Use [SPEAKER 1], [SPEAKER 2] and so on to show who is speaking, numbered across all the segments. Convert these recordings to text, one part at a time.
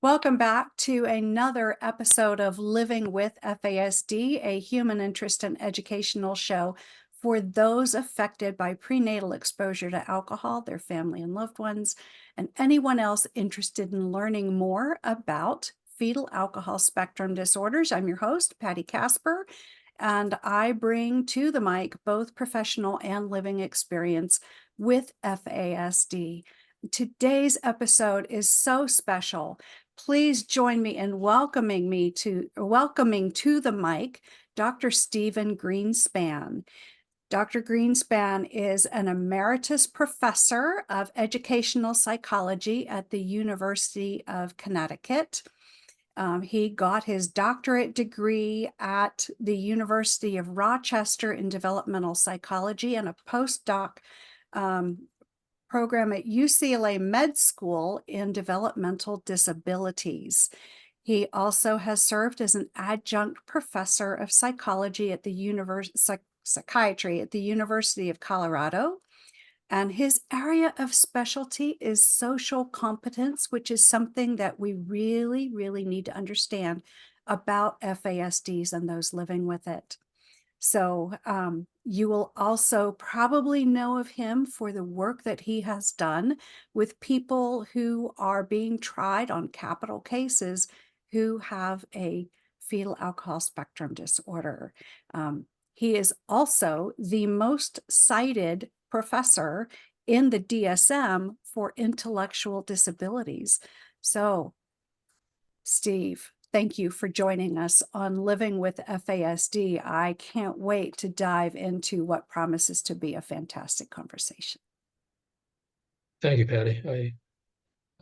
[SPEAKER 1] Welcome back to another episode of Living with FASD, a human interest and educational show for those affected by prenatal exposure to alcohol, their family and loved ones, and anyone else interested in learning more about fetal alcohol spectrum disorders. I'm your host, Patti Kasper, and I bring to the mic both professional and living experience with FASD. Today's episode is so special. Please join me in welcoming to the mic Dr. Stephen Greenspan. Dr. Greenspan is an emeritus professor of educational psychology at the University of Connecticut. He got his doctorate degree at the University of Rochester in developmental psychology and a postdoc program at UCLA Med School in developmental disabilities. He also has served as an adjunct professor of psychology at the psychiatry at the University of Colorado. And his area of specialty is social competence, which is something that we really, really need to understand about FASDs and those living with it. So you will also probably know of him for the work that he has done with people who are being tried on capital cases who have a fetal alcohol spectrum disorder. He is also the most cited professor in the DSM for intellectual disabilities. So, Steve, thank you for joining us on Living with FASD. I can't wait to dive into what promises to be a fantastic conversation.
[SPEAKER 2] Thank you, Patti.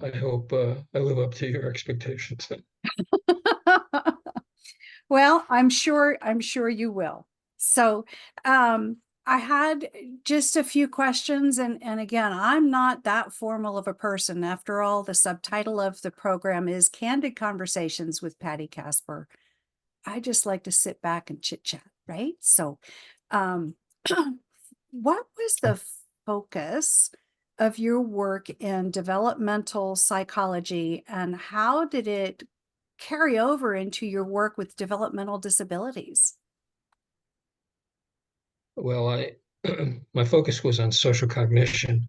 [SPEAKER 2] I hope I live up to your expectations.
[SPEAKER 1] Well, I'm sure you will. So, I had just a few questions, and again, I'm not that formal of a person. After all, the subtitle of the program is Candid Conversations with Patti Kasper. I just like to sit back and chit chat, right? So, what was the focus of your work in developmental psychology, and how did it carry over into your work with developmental disabilities?
[SPEAKER 2] Well, my focus was on social cognition,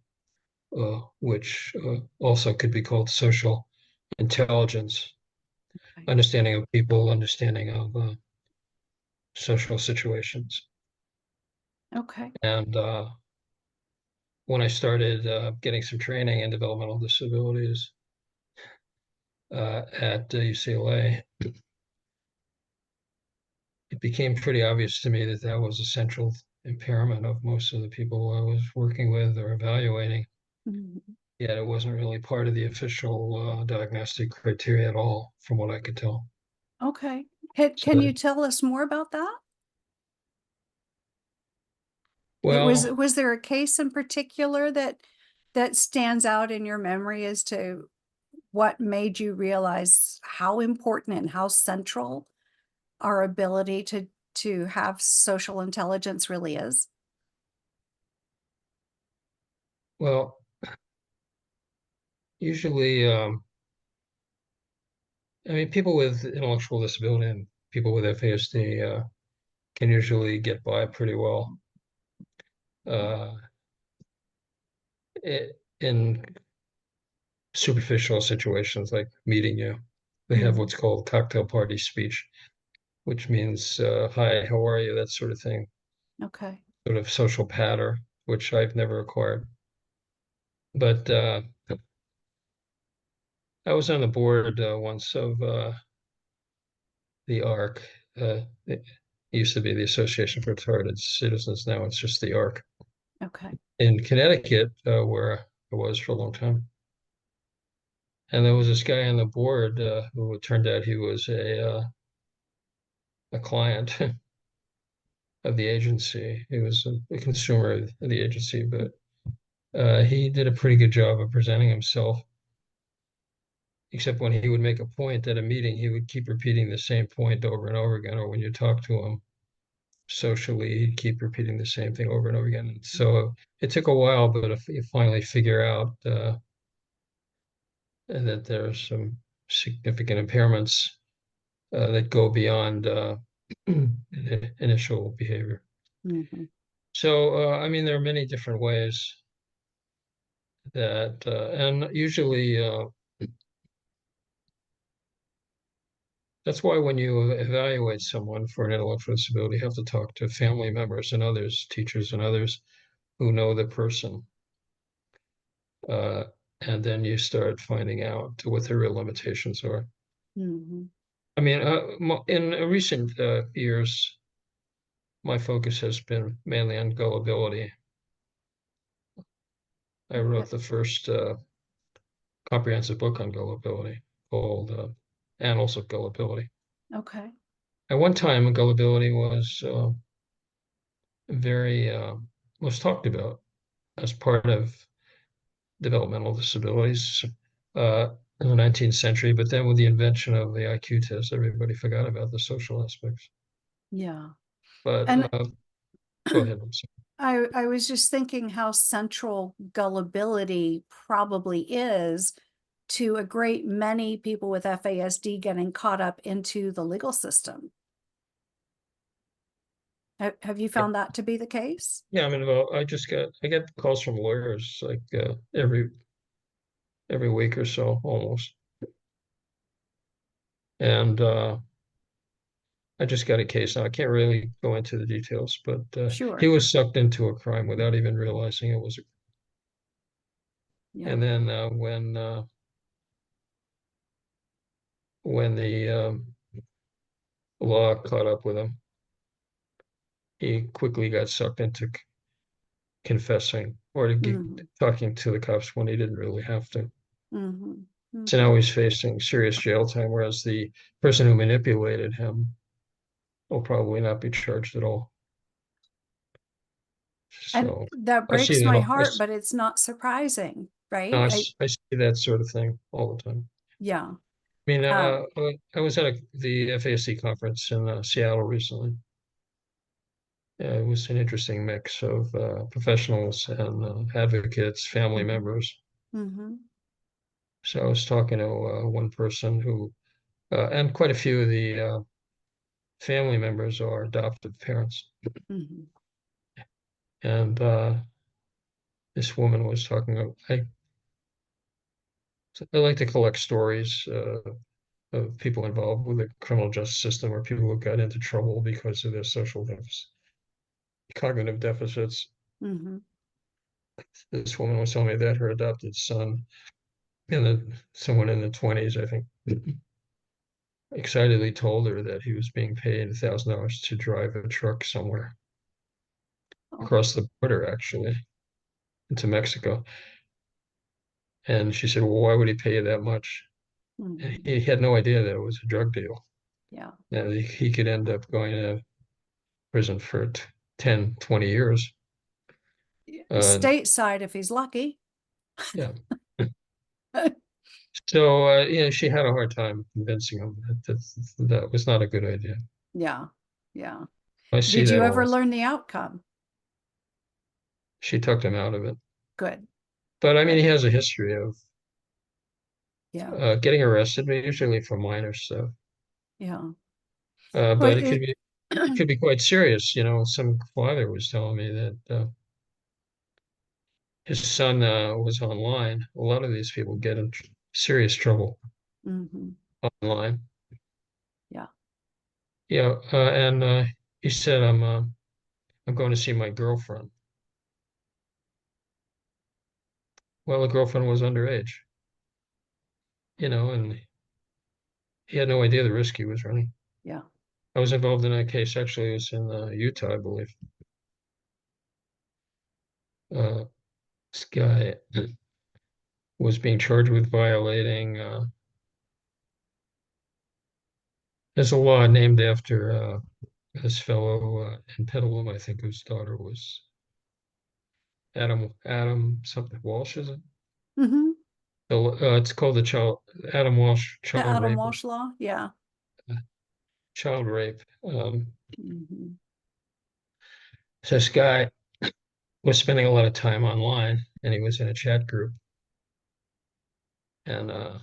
[SPEAKER 2] which also could be called social intelligence,
[SPEAKER 1] Okay.
[SPEAKER 2] understanding of people, understanding of social situations.
[SPEAKER 1] Okay.
[SPEAKER 2] And when I started getting some training in developmental disabilities at UCLA, it became pretty obvious to me that that was a central impairment of most of the people I was working with or evaluating.
[SPEAKER 1] Mhm.
[SPEAKER 2] Yet it wasn't really part of the official diagnostic criteria at all, from what I could tell.
[SPEAKER 1] Okay. Can
[SPEAKER 2] So,
[SPEAKER 1] you tell us more about that?
[SPEAKER 2] well,
[SPEAKER 1] Was there a case in particular that stands out in your memory as to what made you realize how important and how central our ability to have social intelligence really is?
[SPEAKER 2] well, usually, I mean, people with intellectual disability and people with FASD can usually get by pretty well uh, in superficial situations like meeting you. They have
[SPEAKER 1] Mhm.
[SPEAKER 2] what's called cocktail party speech, which means "Hi, how are you?" That sort of thing,
[SPEAKER 1] Okay.
[SPEAKER 2] sort of social patter, which I've never acquired. But I was on the board once of the ARC. It used to be the Association for Retarded Citizens. Now it's just the ARC
[SPEAKER 1] Okay.
[SPEAKER 2] in Connecticut, where I was for a long time. And there was this guy on the board who it turned out he was a client of the agency. He was a consumer of the agency, but he did a pretty good job of presenting himself. Except when he would make a point at a meeting, he would keep repeating the same point over and over again. Or when you talk to him socially, he'd keep repeating the same thing over and over again. And so it took a while, but if you finally figure out that there's some significant impairments that go beyond initial behavior.
[SPEAKER 1] Mhm.
[SPEAKER 2] So, I mean, there are many different ways that, and usually that's why when you evaluate someone for an intellectual disability, you have to talk to family members and others, teachers and others who know the person. Uh, and then you start finding out what their real limitations are.
[SPEAKER 1] Mhm.
[SPEAKER 2] I mean, in recent years, my focus has been mainly on gullibility. I
[SPEAKER 1] Okay.
[SPEAKER 2] wrote the first comprehensive book on gullibility called Annals of Gullibility.
[SPEAKER 1] Okay.
[SPEAKER 2] At one time, gullibility was very was talked about as part of developmental disabilities in the 19th century, but then with the invention of the IQ test, everybody forgot about the social aspects.
[SPEAKER 1] Yeah.
[SPEAKER 2] But
[SPEAKER 1] And
[SPEAKER 2] go ahead. I'm sorry.
[SPEAKER 1] I was just thinking how central gullibility probably is to a great many people with FASD getting caught up into the legal system. Have you
[SPEAKER 2] Yeah,
[SPEAKER 1] found that to be the case?
[SPEAKER 2] yeah. I mean, well, I get calls from lawyers like every week or so, almost, and I just got a case now. I can't really go into the details, but he
[SPEAKER 1] Sure.
[SPEAKER 2] was sucked into a crime without even realizing it was.
[SPEAKER 1] Yeah.
[SPEAKER 2] And then when the law caught up with him, he quickly got sucked into confessing or
[SPEAKER 1] Hmm.
[SPEAKER 2] talking to the cops when he didn't really have to.
[SPEAKER 1] Hmm.
[SPEAKER 2] So now he's facing serious jail time, whereas the person who manipulated him will probably not be charged at all.
[SPEAKER 1] And
[SPEAKER 2] So
[SPEAKER 1] that
[SPEAKER 2] I see
[SPEAKER 1] breaks
[SPEAKER 2] that.
[SPEAKER 1] my heart, but it's not surprising, right?
[SPEAKER 2] I see that sort of thing all the time.
[SPEAKER 1] Yeah.
[SPEAKER 2] I mean,
[SPEAKER 1] Um,
[SPEAKER 2] I was at the FASD conference in Seattle recently. It was an interesting mix of professionals and advocates, family
[SPEAKER 1] mhm.
[SPEAKER 2] members.
[SPEAKER 1] Mhm.
[SPEAKER 2] So I was talking to one person who, and quite a few of the family members are adoptive parents.
[SPEAKER 1] Mhm.
[SPEAKER 2] And this woman was talking about, I like to collect stories of people involved with the criminal justice system or people who got into trouble because of their social deficits, cognitive deficits.
[SPEAKER 1] Mhm.
[SPEAKER 2] This woman was telling me that her adopted son, someone in the 20s, I think, excitedly told her that he was being paid $1,000 to drive a truck somewhere
[SPEAKER 1] Oh.
[SPEAKER 2] across the border, actually, into Mexico. And she said, well, why would he pay you that much? And
[SPEAKER 1] Mhm.
[SPEAKER 2] he had no idea that it was a drug deal.
[SPEAKER 1] Yeah.
[SPEAKER 2] And he could end up going to prison for 10, 20 years. Uh,
[SPEAKER 1] Stateside if he's lucky.
[SPEAKER 2] yeah. So, she had a hard time convincing him that was not a good idea.
[SPEAKER 1] Yeah. Yeah.
[SPEAKER 2] I see
[SPEAKER 1] Did
[SPEAKER 2] that
[SPEAKER 1] you
[SPEAKER 2] all.
[SPEAKER 1] ever learn the outcome?
[SPEAKER 2] She took him out of it.
[SPEAKER 1] Good.
[SPEAKER 2] But I mean, he
[SPEAKER 1] Good.
[SPEAKER 2] has a history of
[SPEAKER 1] Yeah.
[SPEAKER 2] getting arrested, but usually for minor stuff.
[SPEAKER 1] Yeah. Well,
[SPEAKER 2] But it could be quite serious. Some father was telling me that his son was online. A lot of these people get in serious trouble
[SPEAKER 1] mhm.
[SPEAKER 2] online.
[SPEAKER 1] Yeah.
[SPEAKER 2] Yeah, and he said, I'm going to see my girlfriend. Well, the girlfriend was underage, and he had no idea the risk he was running.
[SPEAKER 1] Yeah.
[SPEAKER 2] I was involved in a case, actually, it was in Utah, I believe. This guy was being charged with violating, there's a law named after this fellow in Petaluma, I think, whose daughter was Adam something Walsh, is it?
[SPEAKER 1] Hmm.
[SPEAKER 2] It's called the Adam Walsh
[SPEAKER 1] The
[SPEAKER 2] child
[SPEAKER 1] Adam
[SPEAKER 2] rape.
[SPEAKER 1] Walsh law. Yeah.
[SPEAKER 2] Child rape.
[SPEAKER 1] Hmm.
[SPEAKER 2] This guy was spending a lot of time online, and he was in a chat group, and a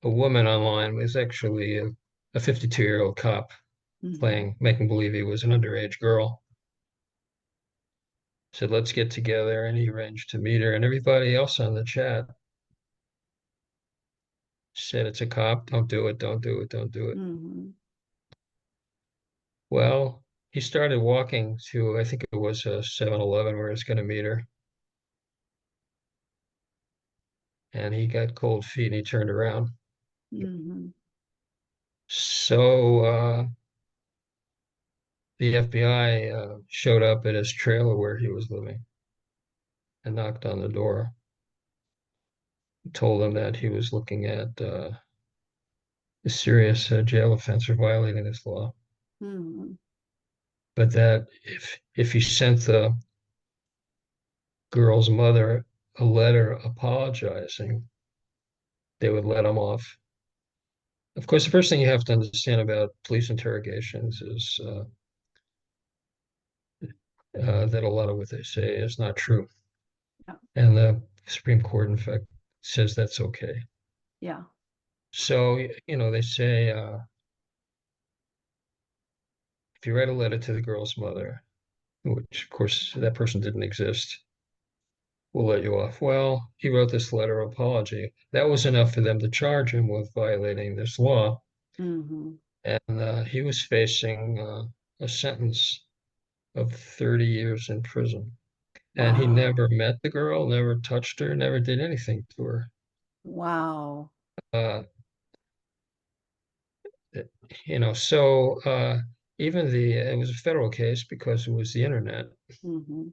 [SPEAKER 2] a woman online was actually a 52-year-old cop
[SPEAKER 1] Mhm.
[SPEAKER 2] playing, making believe he was an underage girl. Said, let's get together. And he arranged to meet her. And everybody else on the chat said, it's a cop. Don't do it. Don't do it. Don't do it.
[SPEAKER 1] Mhm.
[SPEAKER 2] Well, he started walking to, I think it was a 7-Eleven where he was going to meet her. And he got cold feet and he turned around.
[SPEAKER 1] Mhm.
[SPEAKER 2] So the FBI showed up at his trailer where he was living and knocked on the door, told him that he was looking at a serious jail offense or violating this law,
[SPEAKER 1] Mhm.
[SPEAKER 2] but that if he sent the girl's mother a letter apologizing, they would let him off. Of course, the first thing you have to understand about police interrogations is that a lot of what they say is not true.
[SPEAKER 1] Yeah.
[SPEAKER 2] And the Supreme Court, in fact, says that's okay.
[SPEAKER 1] Yeah.
[SPEAKER 2] So, they say if you write a letter to the girl's mother, which of course that person didn't exist, we'll let you off. Well, he wrote this letter of apology. That was enough for them to charge him with violating this law.
[SPEAKER 1] Mhm.
[SPEAKER 2] And he was facing a sentence of 30 years in prison. And he
[SPEAKER 1] Wow.
[SPEAKER 2] never met the girl, never touched her, never did anything to her.
[SPEAKER 1] Wow.
[SPEAKER 2] Uh, so even it was a federal case because it was the internet,
[SPEAKER 1] Mhm.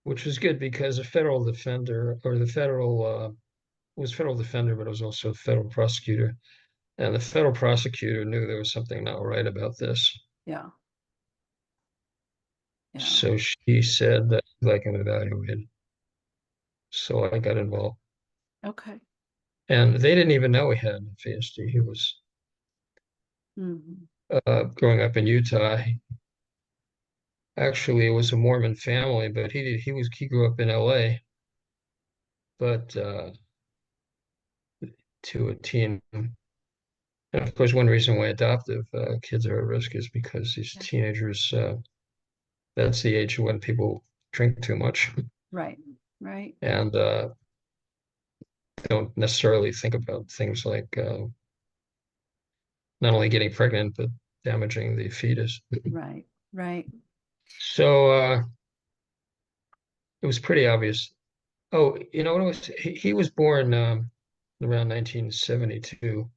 [SPEAKER 2] which was good because a federal defender or the federal was federal defender, but it was also a federal prosecutor. And the federal prosecutor knew there was something not right about this.
[SPEAKER 1] Yeah. Yeah.
[SPEAKER 2] So she said that I'd like him evaluated. So I got involved.
[SPEAKER 1] Okay.
[SPEAKER 2] And they didn't even know he had FASD. He was
[SPEAKER 1] Mhm.
[SPEAKER 2] growing up in Utah. Actually, it was a Mormon family, but he grew up in LA, but to a teen. And of course, one reason why adoptive kids are at risk is because these
[SPEAKER 1] Yeah.
[SPEAKER 2] teenagers, that's the age when people drink too much
[SPEAKER 1] Right. Right.
[SPEAKER 2] and don't necessarily think about things like not only getting pregnant, but damaging the fetus.
[SPEAKER 1] Right. Right.
[SPEAKER 2] So it was pretty obvious. Oh, you know what it was? He was born around 1972,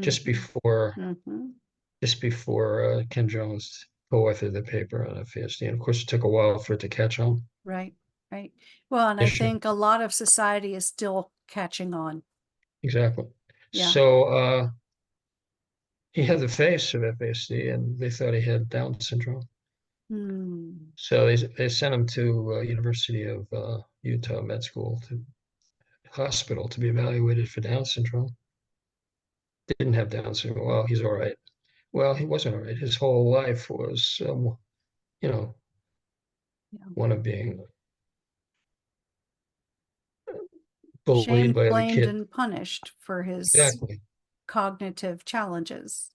[SPEAKER 2] just
[SPEAKER 1] Mhm.
[SPEAKER 2] before
[SPEAKER 1] Mhm.
[SPEAKER 2] just before Ken Jones co-authored the paper on FASD. And of course, it took a while for it to catch on
[SPEAKER 1] Right. Right. Well, and I
[SPEAKER 2] issue.
[SPEAKER 1] think a lot of society is still catching on.
[SPEAKER 2] Exactly.
[SPEAKER 1] Yeah.
[SPEAKER 2] So he had the face of FASD, and they thought he had Down syndrome.
[SPEAKER 1] Hmm.
[SPEAKER 2] So they sent him to University of Utah Med School to hospital to be evaluated for Down syndrome. Didn't have Down syndrome. Well, he's all right. Well, he wasn't all right. His whole life was, you know,
[SPEAKER 1] Yeah.
[SPEAKER 2] one of being bullied
[SPEAKER 1] Shamed,
[SPEAKER 2] by other
[SPEAKER 1] blamed,
[SPEAKER 2] kids.
[SPEAKER 1] and punished for his
[SPEAKER 2] Exactly.
[SPEAKER 1] cognitive challenges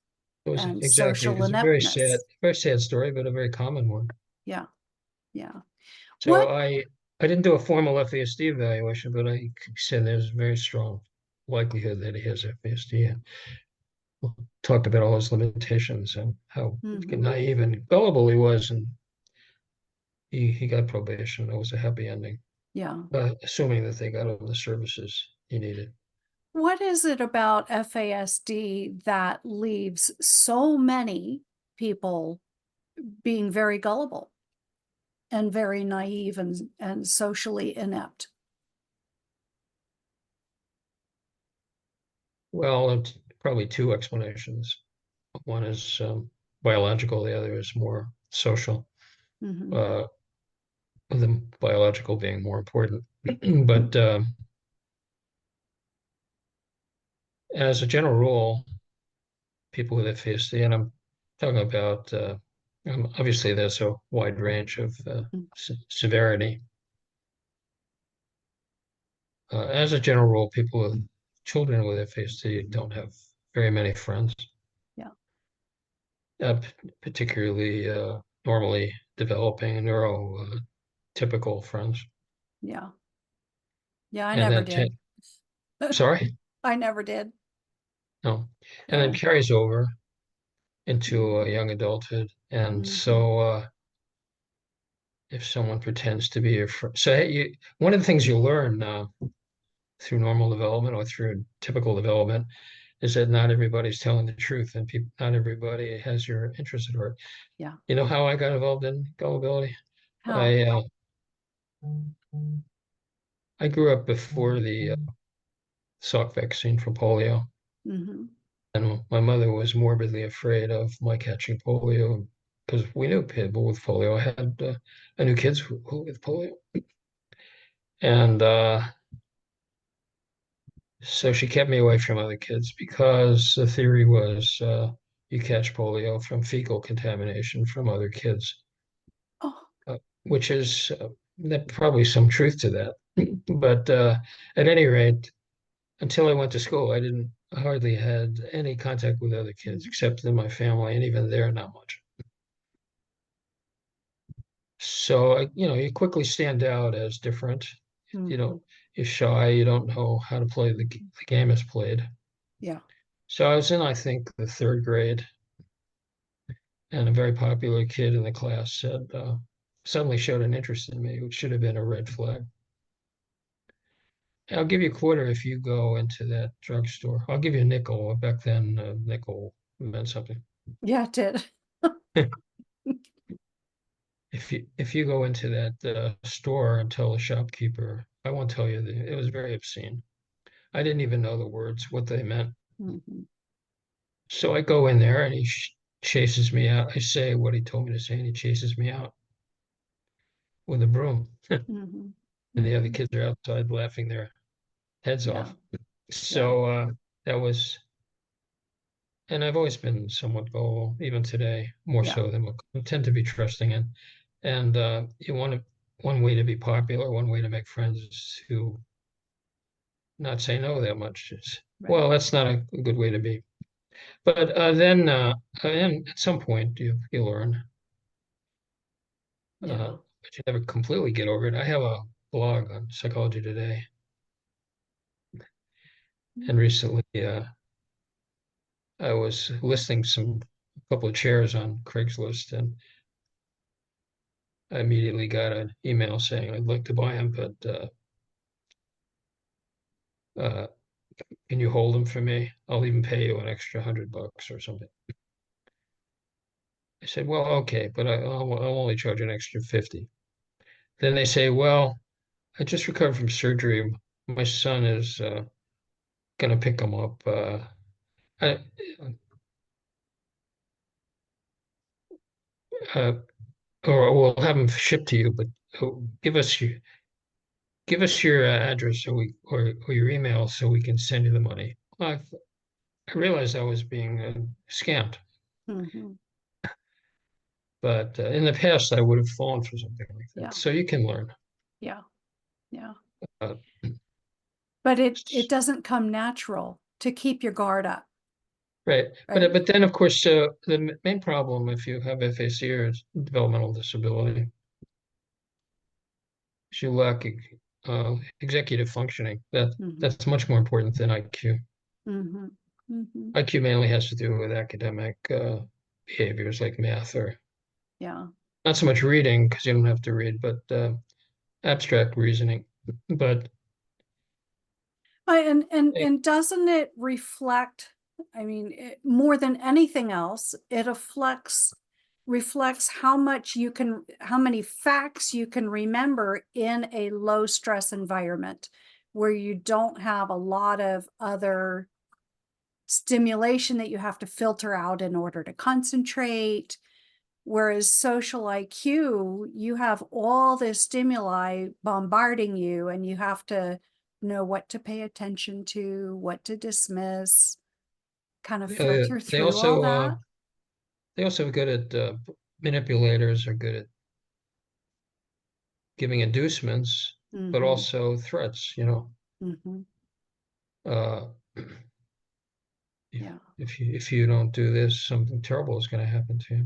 [SPEAKER 2] It was
[SPEAKER 1] and
[SPEAKER 2] exactly.
[SPEAKER 1] social
[SPEAKER 2] It's a
[SPEAKER 1] ineptness.
[SPEAKER 2] very sad story, but a very common one.
[SPEAKER 1] Yeah. Yeah.
[SPEAKER 2] So
[SPEAKER 1] What?
[SPEAKER 2] I didn't do a formal FASD evaluation, but I said there's a very strong likelihood that he has FASD. And talked about all his limitations and how
[SPEAKER 1] Mhm.
[SPEAKER 2] naive and gullible he was, and he got probation. It was a happy ending,
[SPEAKER 1] Yeah.
[SPEAKER 2] assuming that they got him the services he needed.
[SPEAKER 1] What is it about FASD that leaves so many people being very gullible and very naive and socially inept?
[SPEAKER 2] Well, it's probably two explanations. One is biological, the other is more social.
[SPEAKER 1] Mhm.
[SPEAKER 2] Uh, the biological being more important. But as a general rule, people with FASD, and I'm talking about, obviously, there's a wide range of severity. As a general rule, people with children with FASD don't have very many friends,
[SPEAKER 1] Yeah.
[SPEAKER 2] Particularly normally developing neurotypical friends.
[SPEAKER 1] Yeah. Yeah. I
[SPEAKER 2] And
[SPEAKER 1] never
[SPEAKER 2] then,
[SPEAKER 1] did.
[SPEAKER 2] sorry,
[SPEAKER 1] I never did.
[SPEAKER 2] no, and then
[SPEAKER 1] Yeah.
[SPEAKER 2] carries over into
[SPEAKER 1] Mhm.
[SPEAKER 2] young adulthood. And
[SPEAKER 1] Mhm.
[SPEAKER 2] so, if someone pretends to be your friend, so one of the things you learn through normal development or through typical development is that not everybody's telling the truth, and not everybody has your interest at heart.
[SPEAKER 1] Yeah.
[SPEAKER 2] You know how I got involved in gullibility?
[SPEAKER 1] How?
[SPEAKER 2] I uh, I grew up before the Salk vaccine for polio,
[SPEAKER 1] Hmm.
[SPEAKER 2] and my mother was morbidly afraid of my catching polio because we knew people with polio. I knew kids who with polio, and so she kept me away from other kids because the theory was you catch polio from fecal contamination from other kids,
[SPEAKER 1] Oh.
[SPEAKER 2] which is that probably some truth to that. But at any rate, until I went to school, I hardly had any contact with other kids
[SPEAKER 1] Mhm.
[SPEAKER 2] except in my family, and even there, not much. So, you quickly stand out as different. You
[SPEAKER 1] Mhm.
[SPEAKER 2] don't, you're shy, you don't know how to play the game is played.
[SPEAKER 1] Yeah.
[SPEAKER 2] So I was in, I think, the third grade, and a very popular kid in the class suddenly showed an interest in me, which should have been a red flag. I'll give you a quarter if you go into that drugstore. I'll give you a nickel. Back then, a nickel meant something.
[SPEAKER 1] Yeah, it did.
[SPEAKER 2] If you go into that store and tell the shopkeeper, I won't tell you it was very obscene. I didn't even know the words, what they meant.
[SPEAKER 1] Hmm.
[SPEAKER 2] So I go in there and he chases me out. I say what he told me to say, and he chases me out with a broom.
[SPEAKER 1] Hmm.
[SPEAKER 2] And the other
[SPEAKER 1] Hmm.
[SPEAKER 2] kids are outside laughing their heads
[SPEAKER 1] Yeah.
[SPEAKER 2] off.
[SPEAKER 1] Yeah.
[SPEAKER 2] So that was, and I've always been somewhat gullible, even today, more
[SPEAKER 1] Yeah.
[SPEAKER 2] so than I tend to be trusting. And one way to be popular, one way to make friends is to not say no that much.
[SPEAKER 1] Right.
[SPEAKER 2] Well, that's not a good way to be. But then at some point you learn,
[SPEAKER 1] Yeah.
[SPEAKER 2] but you never completely get over it. I have a blog on Psychology Today, and recently I was listing a couple of chairs on Craigslist, and I immediately got an email saying I'd like to buy them, but uh, can you hold them for me? I'll even pay you an extra $100 or something. I said, well, okay, but I'll only charge an extra 50. Then they say, well, I just recovered from surgery. My son is going to pick them up. I, uh, or we'll have them shipped to you, but give us your address or your email so we can send you the money. Well, I realized I was being scammed,
[SPEAKER 1] Hmm.
[SPEAKER 2] but in the past I would have fallen for something like that.
[SPEAKER 1] Yeah.
[SPEAKER 2] So you can learn.
[SPEAKER 1] Yeah. Yeah.
[SPEAKER 2] Uh,
[SPEAKER 1] But it doesn't come natural to keep your guard up,
[SPEAKER 2] right,
[SPEAKER 1] right?
[SPEAKER 2] but then of course the main problem if you have FAC or developmental disability is you lack executive functioning.
[SPEAKER 1] Hmm.
[SPEAKER 2] That's much more important than IQ.
[SPEAKER 1] Hmm. Hmm.
[SPEAKER 2] IQ mainly has to do with academic behaviors like math or
[SPEAKER 1] Yeah.
[SPEAKER 2] not so much reading because you don't have to read, but abstract reasoning. But
[SPEAKER 1] And doesn't it reflect, I mean, more than anything else, it reflects how many facts you can remember in a low stress environment where you don't have a lot of other stimulation that you have to filter out in order to concentrate. Whereas social IQ, you have all this stimuli bombarding you, and you have to know what to pay attention to, what to dismiss, kind of filter
[SPEAKER 2] they
[SPEAKER 1] through all
[SPEAKER 2] also
[SPEAKER 1] that.
[SPEAKER 2] are good at manipulators are good at giving inducements, but
[SPEAKER 1] Mm-hmm.
[SPEAKER 2] also threats.
[SPEAKER 1] Mm-hmm.
[SPEAKER 2] Uh,
[SPEAKER 1] Yeah.
[SPEAKER 2] If you don't do this, something terrible is going to happen to you.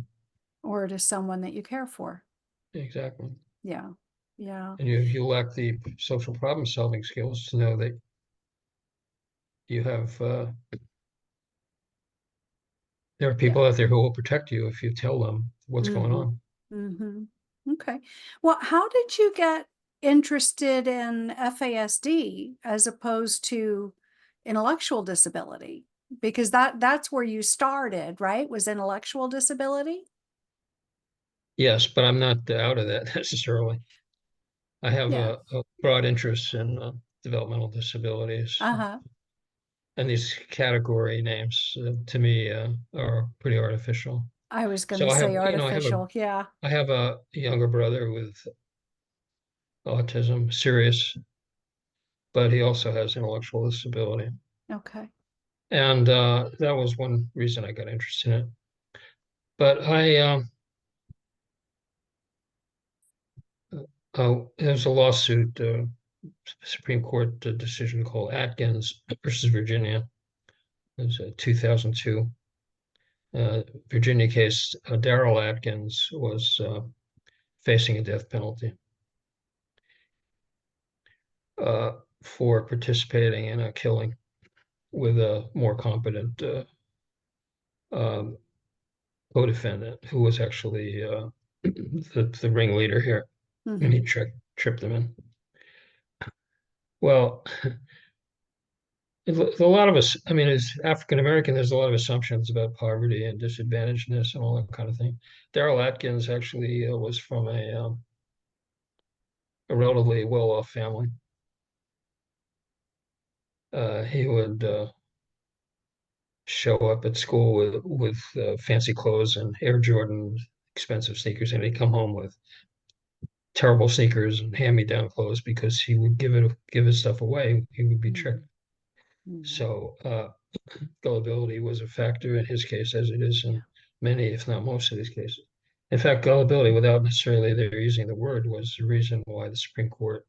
[SPEAKER 1] Or to someone that you care for.
[SPEAKER 2] Exactly.
[SPEAKER 1] Yeah. Yeah.
[SPEAKER 2] And you lack the social problem solving skills to know that you have there are
[SPEAKER 1] Yeah.
[SPEAKER 2] people out there who will protect you if you tell them what's going
[SPEAKER 1] Mm-hmm.
[SPEAKER 2] on.
[SPEAKER 1] Mm-hmm. Okay. Well, how did you get interested in FASD as opposed to intellectual disability? Because that's where you started, right? Was intellectual disability?
[SPEAKER 2] Yes, but I'm not out of that necessarily. I have
[SPEAKER 1] Yeah.
[SPEAKER 2] a broad interest in developmental disabilities,
[SPEAKER 1] Uh-huh.
[SPEAKER 2] and these category names to me are pretty artificial.
[SPEAKER 1] I was going
[SPEAKER 2] So
[SPEAKER 1] to
[SPEAKER 2] I
[SPEAKER 1] say
[SPEAKER 2] have,
[SPEAKER 1] artificial. Yeah.
[SPEAKER 2] I have a younger brother with autism, serious, but he also has intellectual disability.
[SPEAKER 1] Okay.
[SPEAKER 2] And that was one reason I got interested in it. But there's a lawsuit, Supreme Court decision called Atkins versus Virginia. It was 2002. Virginia case. Darrell Atkins was facing a death penalty for participating in a killing with a more competent um, co-defendant who was actually the ringleader here, and
[SPEAKER 1] Mm-hmm.
[SPEAKER 2] he tripped them in. Well, a lot of us, I mean, as African American, there's a lot of assumptions about poverty and disadvantagedness and all that kind of thing. Darrell Atkins actually was from a relatively well-off family. He would show up at school with fancy clothes and Air Jordan expensive sneakers, and he'd come home with terrible sneakers and hand-me-down clothes because he would give his stuff away. He would be tricked.
[SPEAKER 1] Mm-hmm.
[SPEAKER 2] So gullibility was a factor in his case, as it is
[SPEAKER 1] Yeah.
[SPEAKER 2] in many, if not most of these cases. In fact, gullibility, without necessarily they're using the word, was the reason why the Supreme Court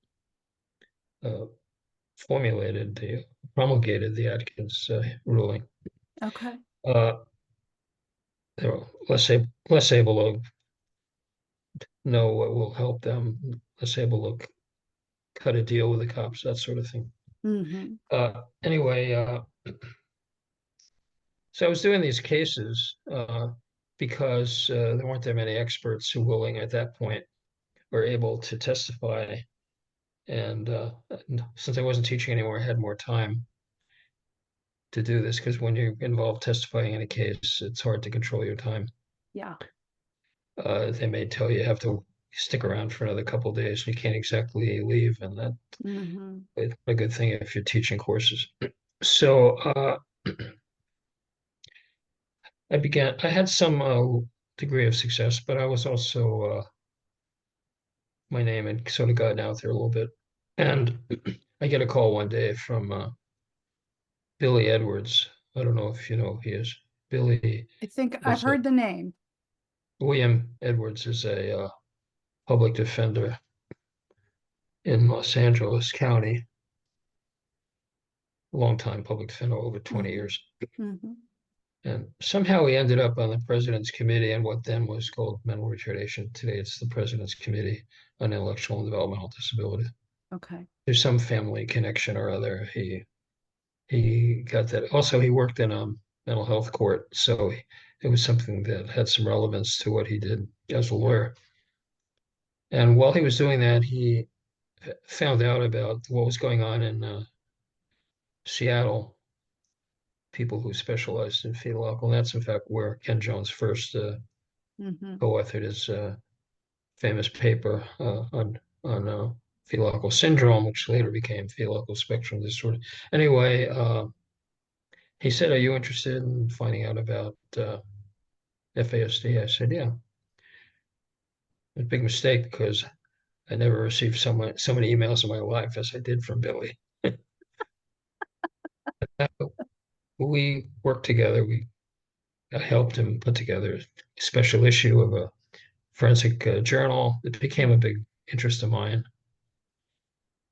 [SPEAKER 2] uh, promulgated the Atkins ruling.
[SPEAKER 1] Okay.
[SPEAKER 2] Uh, they were less able to know what will help them, less able to cut a deal with the cops, that sort of thing.
[SPEAKER 1] Mm-hmm.
[SPEAKER 2] Anyway, so I was doing these cases because there weren't that many experts who were willing at that point or able to testify. And since I wasn't teaching anymore, I had more time to do this because when you're involved testifying in a case, it's hard to control your time.
[SPEAKER 1] Yeah.
[SPEAKER 2] They may tell you have to stick around for another couple of days and you can't exactly leave, and that's
[SPEAKER 1] Mm-hmm.
[SPEAKER 2] a good thing if you're teaching courses. So I had some degree of success, but I was also my name had sort of gotten out there a little bit. And I get a call one day from Billy Edwards. I don't know if you know who he is. Billy
[SPEAKER 1] I think I've
[SPEAKER 2] was a,
[SPEAKER 1] heard the name.
[SPEAKER 2] William Edwards is a public defender in Los Angeles County, a long-time public defender, over 20
[SPEAKER 1] Mm-hmm.
[SPEAKER 2] years.
[SPEAKER 1] Mm-hmm.
[SPEAKER 2] And somehow he ended up on the president's committee on what then was called mental retardation. Today it's the president's committee on intellectual and developmental disability.
[SPEAKER 1] Okay.
[SPEAKER 2] There's some family connection or other. He got that. Also, he worked in a mental health court, so it was something that had some relevance to what he did as a lawyer. And while he was doing that, he found out about what was going on in Seattle, people who specialized in fetal alcohol. And that's in fact where Ken Jones first
[SPEAKER 1] Mm-hmm.
[SPEAKER 2] co-authored his famous paper on fetal alcohol syndrome, which later became fetal alcohol spectrum disorder. Anyway, he said, "Are you interested in finding out about FASD?" I said, "Yeah." A big mistake because I never received so many emails in my life as I did from Billy. We worked together. I helped him put together a special issue of a forensic journal. It became a big interest of mine,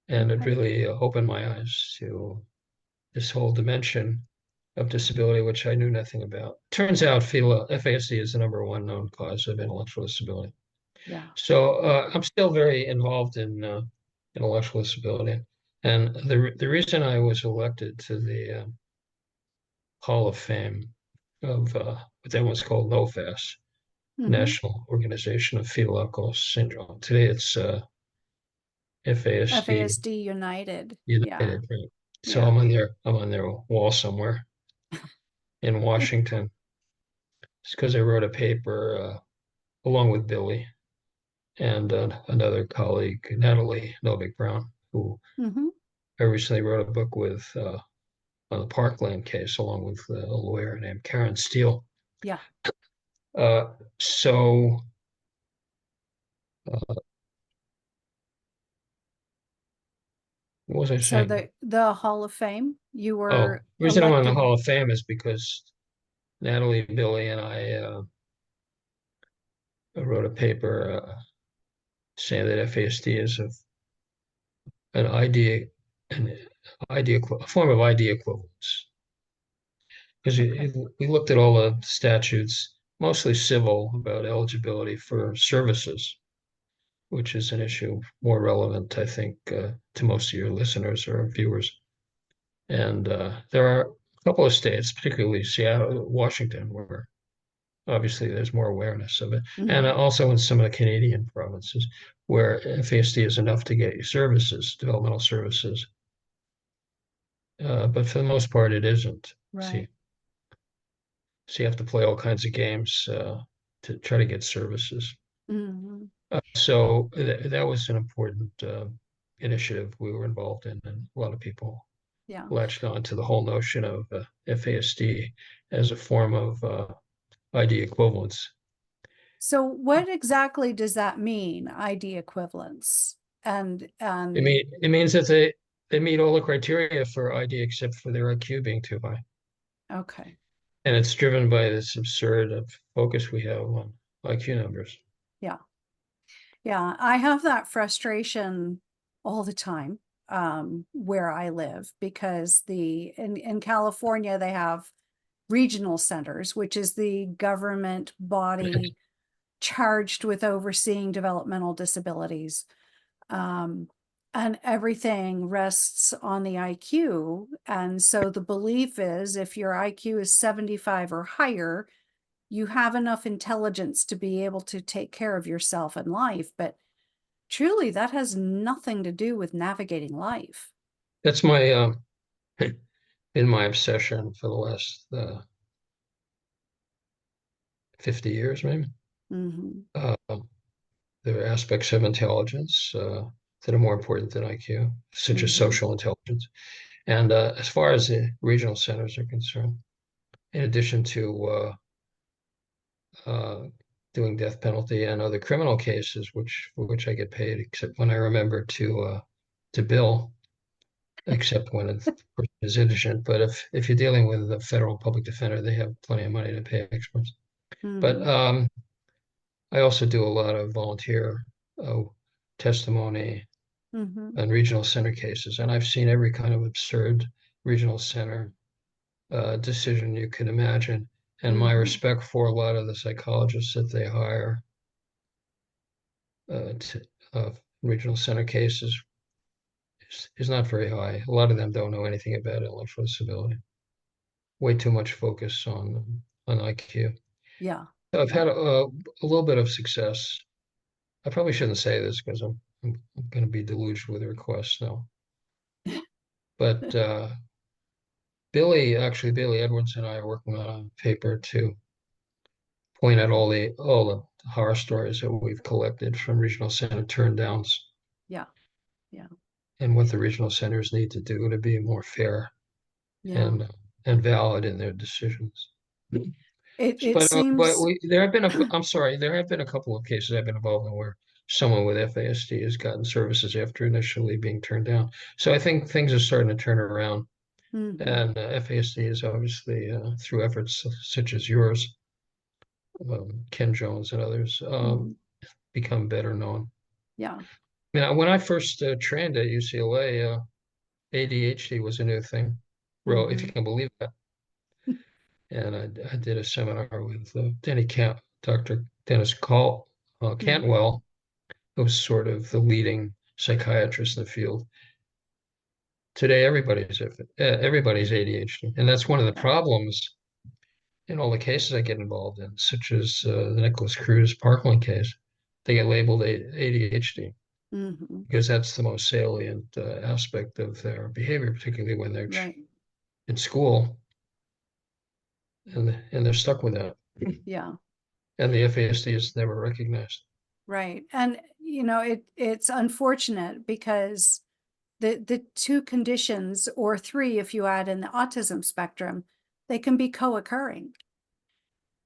[SPEAKER 2] and it
[SPEAKER 1] Okay.
[SPEAKER 2] really opened my eyes to this whole dimension of disability, which I knew nothing about. Turns out fetal FASD is the number one known cause of intellectual disability.
[SPEAKER 1] Yeah.
[SPEAKER 2] So I'm still very involved in intellectual disability. And the reason I was elected to the Hall of Fame of what then was called NOFAS,
[SPEAKER 1] Hmm.
[SPEAKER 2] National Organization of Fetal Alcohol Syndrome. Today it's FASD
[SPEAKER 1] FASD United. Yeah.
[SPEAKER 2] United, right? So
[SPEAKER 1] Yeah.
[SPEAKER 2] I'm on their wall somewhere in Washington. It's because I wrote a paper along with Billy and another colleague, Natalie Novik Brown, who
[SPEAKER 1] Hmm.
[SPEAKER 2] I recently wrote a book with on the Parkland case, along with a lawyer named Karen Steele.
[SPEAKER 1] Yeah.
[SPEAKER 2] Uh, so, what was I
[SPEAKER 1] So
[SPEAKER 2] saying?
[SPEAKER 1] the Hall of Fame, you
[SPEAKER 2] Oh,
[SPEAKER 1] were
[SPEAKER 2] the reason I'm on the
[SPEAKER 1] elected.
[SPEAKER 2] Hall of Fame is because Natalie, Billy, and I wrote a paper saying that FASD is an idea, an a form of idea equivalence. Because
[SPEAKER 1] Okay.
[SPEAKER 2] we looked at all the statutes, mostly civil, about eligibility for services, which is an issue more relevant, I think, to most of your listeners or viewers. And there are a couple of states, particularly Seattle, Washington, where obviously there's more awareness of it, and
[SPEAKER 1] Hmm.
[SPEAKER 2] also in some of the Canadian provinces where FASD is enough to get you services, developmental services. But for the most part, it isn't.
[SPEAKER 1] Right.
[SPEAKER 2] See, so you have to play all kinds of games to try to get services.
[SPEAKER 1] Hmm.
[SPEAKER 2] So that was an important initiative we were involved in, and a lot of people
[SPEAKER 1] Yeah.
[SPEAKER 2] latched on to the whole notion of FASD as a form of ID equivalence.
[SPEAKER 1] So what exactly does that mean, ID equivalence? And
[SPEAKER 2] It means that they meet all the criteria for ID except for their IQ being too high,
[SPEAKER 1] okay.
[SPEAKER 2] and it's driven by this absurd focus we have on IQ numbers.
[SPEAKER 1] Yeah. Yeah. I have that frustration all the time where I live because in California they have regional centers, which is the government body charged with overseeing developmental disabilities. Um, and everything rests on the IQ. And so the belief is if your IQ is 75 or higher, you have enough intelligence to be able to take care of yourself in life. But truly, that has nothing to do with navigating life.
[SPEAKER 2] That's my been my obsession for the last 50 years, maybe.
[SPEAKER 1] Hmm.
[SPEAKER 2] Uh, there are aspects of intelligence that are more important than IQ, such as
[SPEAKER 1] Hmm.
[SPEAKER 2] social intelligence. And as far as the regional centers are concerned, in addition to uh, doing death penalty and other criminal cases, for which I get paid, except when I remember to bill, except when a person is indigent. But if you're dealing with a federal public defender, they have plenty of money to pay experts. But
[SPEAKER 1] Hmm.
[SPEAKER 2] I also do a lot of volunteer uh, testimony
[SPEAKER 1] Hmm.
[SPEAKER 2] on regional center cases, and I've seen every kind of absurd regional center decision you could imagine. And my
[SPEAKER 1] Hmm.
[SPEAKER 2] respect for a lot of the psychologists that they hire to, regional center cases is not very high. A lot of them don't know anything about intellectual disability. Way too much focus on IQ.
[SPEAKER 1] Yeah.
[SPEAKER 2] I've
[SPEAKER 1] Yeah.
[SPEAKER 2] had a little bit of success. I probably shouldn't say this because I'm going to be deluged with requests now. But Billy Edwards and I are working on a paper to point out all the horror stories that we've collected from regional center turn downs
[SPEAKER 1] Yeah. Yeah.
[SPEAKER 2] and what the regional centers need to do to be more fair
[SPEAKER 1] Yeah.
[SPEAKER 2] and and valid in their decisions.
[SPEAKER 1] It
[SPEAKER 2] But
[SPEAKER 1] seems.
[SPEAKER 2] there have been I'm sorry, there have been a couple of cases I've been involved in where someone with FASD has gotten services after initially being turned down. So I think things are starting to turn around,
[SPEAKER 1] Hmm.
[SPEAKER 2] and FASD is obviously through efforts such as yours, Ken Jones and others,
[SPEAKER 1] Hmm.
[SPEAKER 2] become better known.
[SPEAKER 1] Yeah.
[SPEAKER 2] I mean, when I first trained at UCLA, ADHD was a new thing. wrote, if you
[SPEAKER 1] Mhm.
[SPEAKER 2] can believe that. And I did a seminar with Dr. Dennis
[SPEAKER 1] Mhm.
[SPEAKER 2] Cantwell, who was sort of the leading psychiatrist in the field. Today, everybody's ADHD, and that's one of the
[SPEAKER 1] Yeah.
[SPEAKER 2] problems in all the cases I get involved in, such as the Nicholas Cruz Parkland case. They get labeled ADHD
[SPEAKER 1] Mhm.
[SPEAKER 2] because that's the most salient aspect of their behavior, particularly when they're
[SPEAKER 1] Right.
[SPEAKER 2] in school, and they're stuck with that.
[SPEAKER 1] Yeah.
[SPEAKER 2] And the FASD is never recognized.
[SPEAKER 1] Right. And it's unfortunate because the two conditions, or three if you add in the autism spectrum, they can be co-occurring,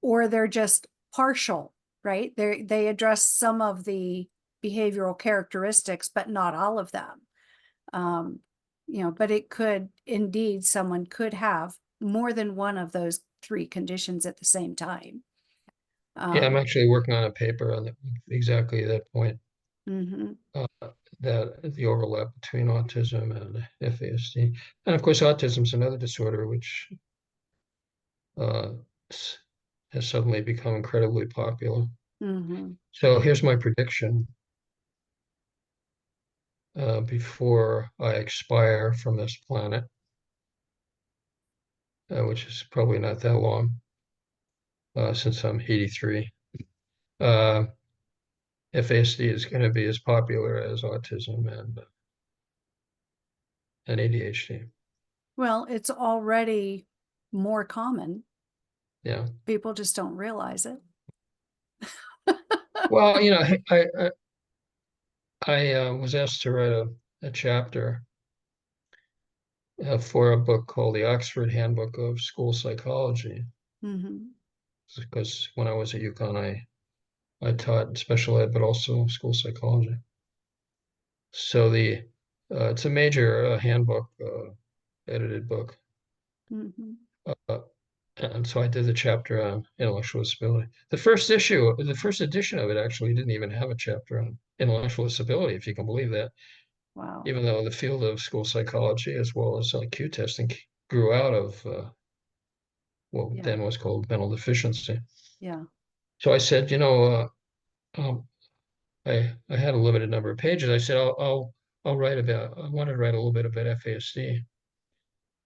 [SPEAKER 1] or they're just partial, right? They address some of the behavioral characteristics, but not all of them. Um, but it could indeed, someone could have more than one of those three conditions at the same time.
[SPEAKER 2] Yeah, I'm
[SPEAKER 1] Um,
[SPEAKER 2] actually working on a paper on exactly that point,
[SPEAKER 1] mhm.
[SPEAKER 2] uh, that the overlap between autism and FASD. And of course, autism is another disorder which uh, has suddenly become incredibly popular.
[SPEAKER 1] Mhm.
[SPEAKER 2] So here's my prediction before I expire from this planet, which is probably not that long, since I'm 83. Uh, FASD is going to be as popular as autism and ADHD.
[SPEAKER 1] Well, it's already more common.
[SPEAKER 2] Yeah.
[SPEAKER 1] People just don't realize it.
[SPEAKER 2] Well, I was asked to write a chapter for a book called the Oxford Handbook of School Psychology,
[SPEAKER 1] Mhm.
[SPEAKER 2] because when I was at UConn, I taught special ed, but also school psychology. So it's a major handbook, edited book.
[SPEAKER 1] Mhm.
[SPEAKER 2] Uh, and so I did the chapter on intellectual disability. The first edition of it actually didn't even have a chapter on intellectual disability, if you can believe that,
[SPEAKER 1] Wow.
[SPEAKER 2] even though the field of school psychology as well as IQ testing grew out of what
[SPEAKER 1] Yeah.
[SPEAKER 2] then was called mental deficiency.
[SPEAKER 1] Yeah.
[SPEAKER 2] So I said, I had a limited number of pages. I said, I'll write about. I wanted to write a little bit about FASD,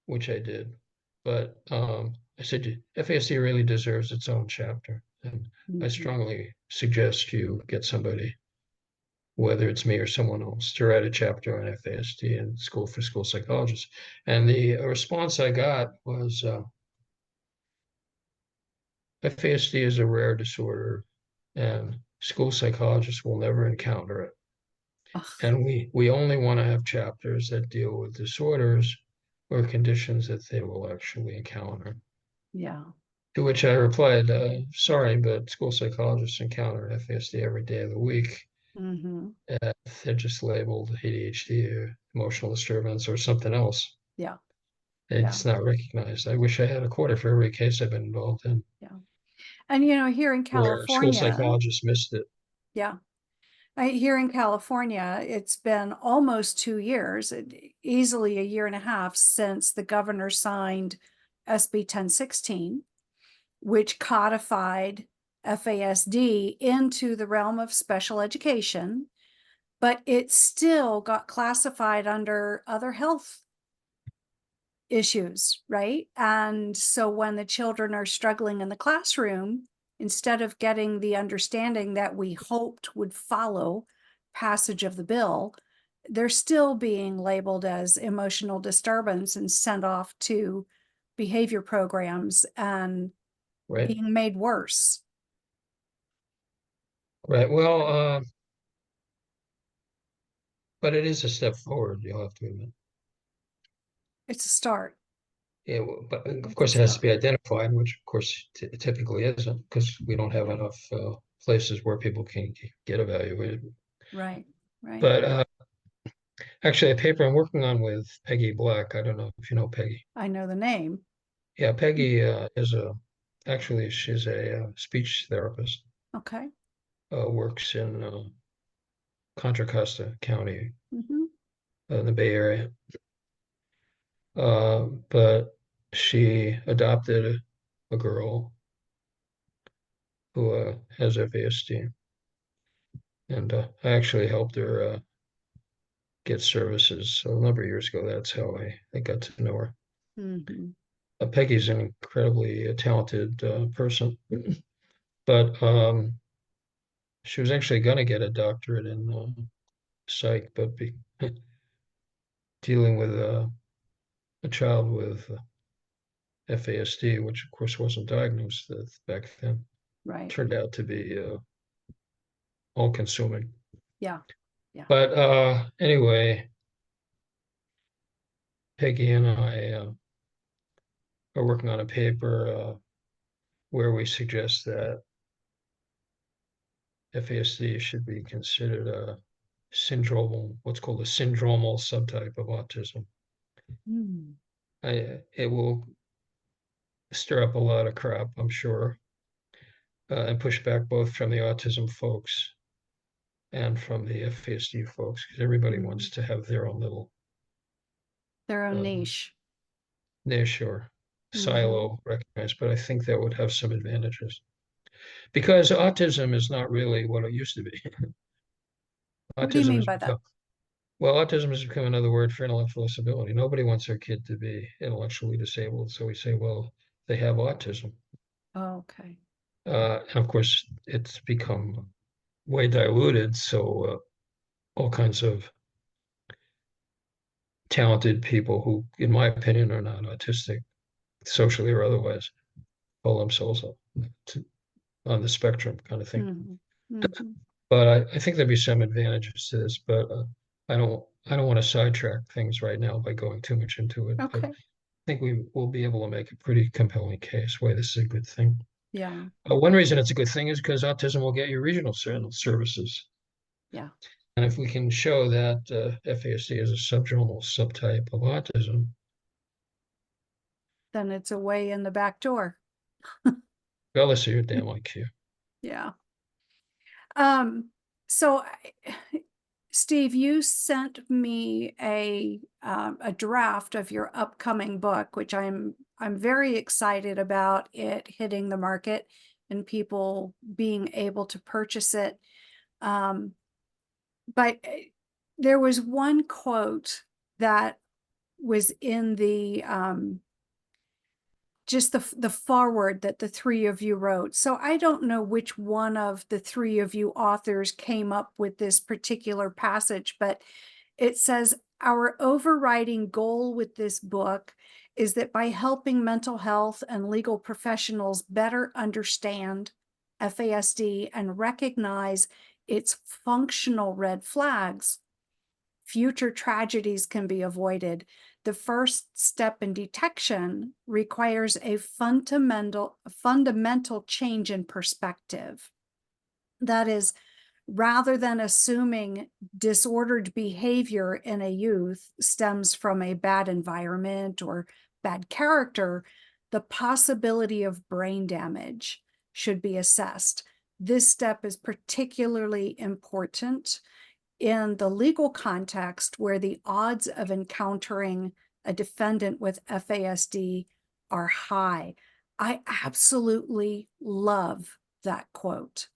[SPEAKER 2] which I did, but I said FASD really deserves its own chapter, and I
[SPEAKER 1] Mhm.
[SPEAKER 2] strongly suggest you get somebody, whether it's me or someone else, to write a chapter on FASD in school for school psychologists. And the response I got was, FASD is a rare disorder, and school psychologists will never encounter it.
[SPEAKER 1] Ugh,
[SPEAKER 2] And we only want to have chapters that deal with disorders or conditions that they will actually encounter.
[SPEAKER 1] yeah.
[SPEAKER 2] To which I replied, sorry, but school psychologists encounter FASD every day of the week.
[SPEAKER 1] Mhm.
[SPEAKER 2] They're just labeled ADHD or emotional disturbance or something else.
[SPEAKER 1] Yeah. Yeah.
[SPEAKER 2] It's not recognized. I wish I had a quarter for every case I've been involved in
[SPEAKER 1] Yeah. And here in
[SPEAKER 2] where school
[SPEAKER 1] California,
[SPEAKER 2] psychologists missed it.
[SPEAKER 1] yeah, here in California, it's been almost 2 years, easily a year and a half since the governor signed SB 1016, which codified FASD into the realm of special education, but it still got classified under other health issues, right? And so when the children are struggling in the classroom, instead of getting the understanding that we hoped would follow passage of the bill, they're still being labeled as emotional disturbance and sent off to behavior programs and
[SPEAKER 2] Right.
[SPEAKER 1] being made worse.
[SPEAKER 2] Right. Well, but it is a step forward, you'll have to admit.
[SPEAKER 1] It's a start.
[SPEAKER 2] Yeah, but of
[SPEAKER 1] It's a
[SPEAKER 2] course it has to
[SPEAKER 1] start.
[SPEAKER 2] be identified, which of course it typically isn't, because we don't have
[SPEAKER 1] Yeah.
[SPEAKER 2] enough places where people can get evaluated.
[SPEAKER 1] Right. Right.
[SPEAKER 2] But actually, a paper I'm working on with Peggy Black. I don't know if you know Peggy.
[SPEAKER 1] I know the name.
[SPEAKER 2] Yeah, Peggy actually she's a speech therapist.
[SPEAKER 1] Okay.
[SPEAKER 2] Works in Contra Costa County
[SPEAKER 1] Hmm.
[SPEAKER 2] in the Bay Area. But she adopted a girl who has FASD, and I actually helped her get services. So a number of years ago, that's how I got to know her.
[SPEAKER 1] Mhm.
[SPEAKER 2] Peggy's an incredibly talented person, but she was actually going to get a doctorate in psych, but dealing with a child with FASD, which of course wasn't diagnosed back then,
[SPEAKER 1] Right.
[SPEAKER 2] turned out to be all-consuming.
[SPEAKER 1] Yeah. Yeah.
[SPEAKER 2] But anyway, Peggy and I are working on a paper where we suggest that FASD should be considered a syndromal, what's called a syndromal subtype of autism.
[SPEAKER 1] Mm.
[SPEAKER 2] It will stir up a lot of crap, I'm sure, and push back both from the autism folks and from the FASD folks, because everybody
[SPEAKER 1] Mm.
[SPEAKER 2] wants to have their own little
[SPEAKER 1] Their own
[SPEAKER 2] uh,
[SPEAKER 1] niche.
[SPEAKER 2] niche or
[SPEAKER 1] Hmm.
[SPEAKER 2] silo recognized, but I think that would have some advantages because autism is not really what it used to be.
[SPEAKER 1] What do you
[SPEAKER 2] Autism
[SPEAKER 1] mean
[SPEAKER 2] has
[SPEAKER 1] by that?
[SPEAKER 2] become, well, autism has become another word for intellectual disability. Nobody wants their kid to be intellectually disabled. So we say, well, they have autism.
[SPEAKER 1] Oh, okay.
[SPEAKER 2] And of course, it's become way diluted. So all kinds of talented people who, in my opinion, are not autistic, socially or otherwise, call themselves to, on the spectrum kind of thing.
[SPEAKER 1] Hmm. Hmm.
[SPEAKER 2] But I think there'd be some advantages to this, but I don't want to sidetrack things right now by going too much into it. But
[SPEAKER 1] Okay.
[SPEAKER 2] I think we will be able to make a pretty compelling case why this is a good thing.
[SPEAKER 1] Yeah.
[SPEAKER 2] One reason it's a good thing is because autism will get you regional services.
[SPEAKER 1] Yeah.
[SPEAKER 2] And if we can show that FASD is a subdromal subtype of autism,
[SPEAKER 1] Then it's a way in the back door.
[SPEAKER 2] regardless of your damn IQ.
[SPEAKER 1] Yeah. Um, so Steve, you sent me a draft of your upcoming book, which I'm very excited about it hitting the market and people being able to purchase it. Um, but there was one quote that was in the just the foreword that the three of you wrote. So I don't know which one of the three of you authors came up with this particular passage, but it says, our overriding goal with this book is that by helping mental health and legal professionals better understand FASD and recognize its functional red flags, future tragedies can be avoided. The first step in detection requires a fundamental change in perspective. That is, rather than assuming disordered behavior in a youth stems from a bad environment or bad character, the possibility of brain damage should be assessed. This step is particularly important in the legal context where the odds of encountering a defendant with FASD are high. I absolutely love that quote.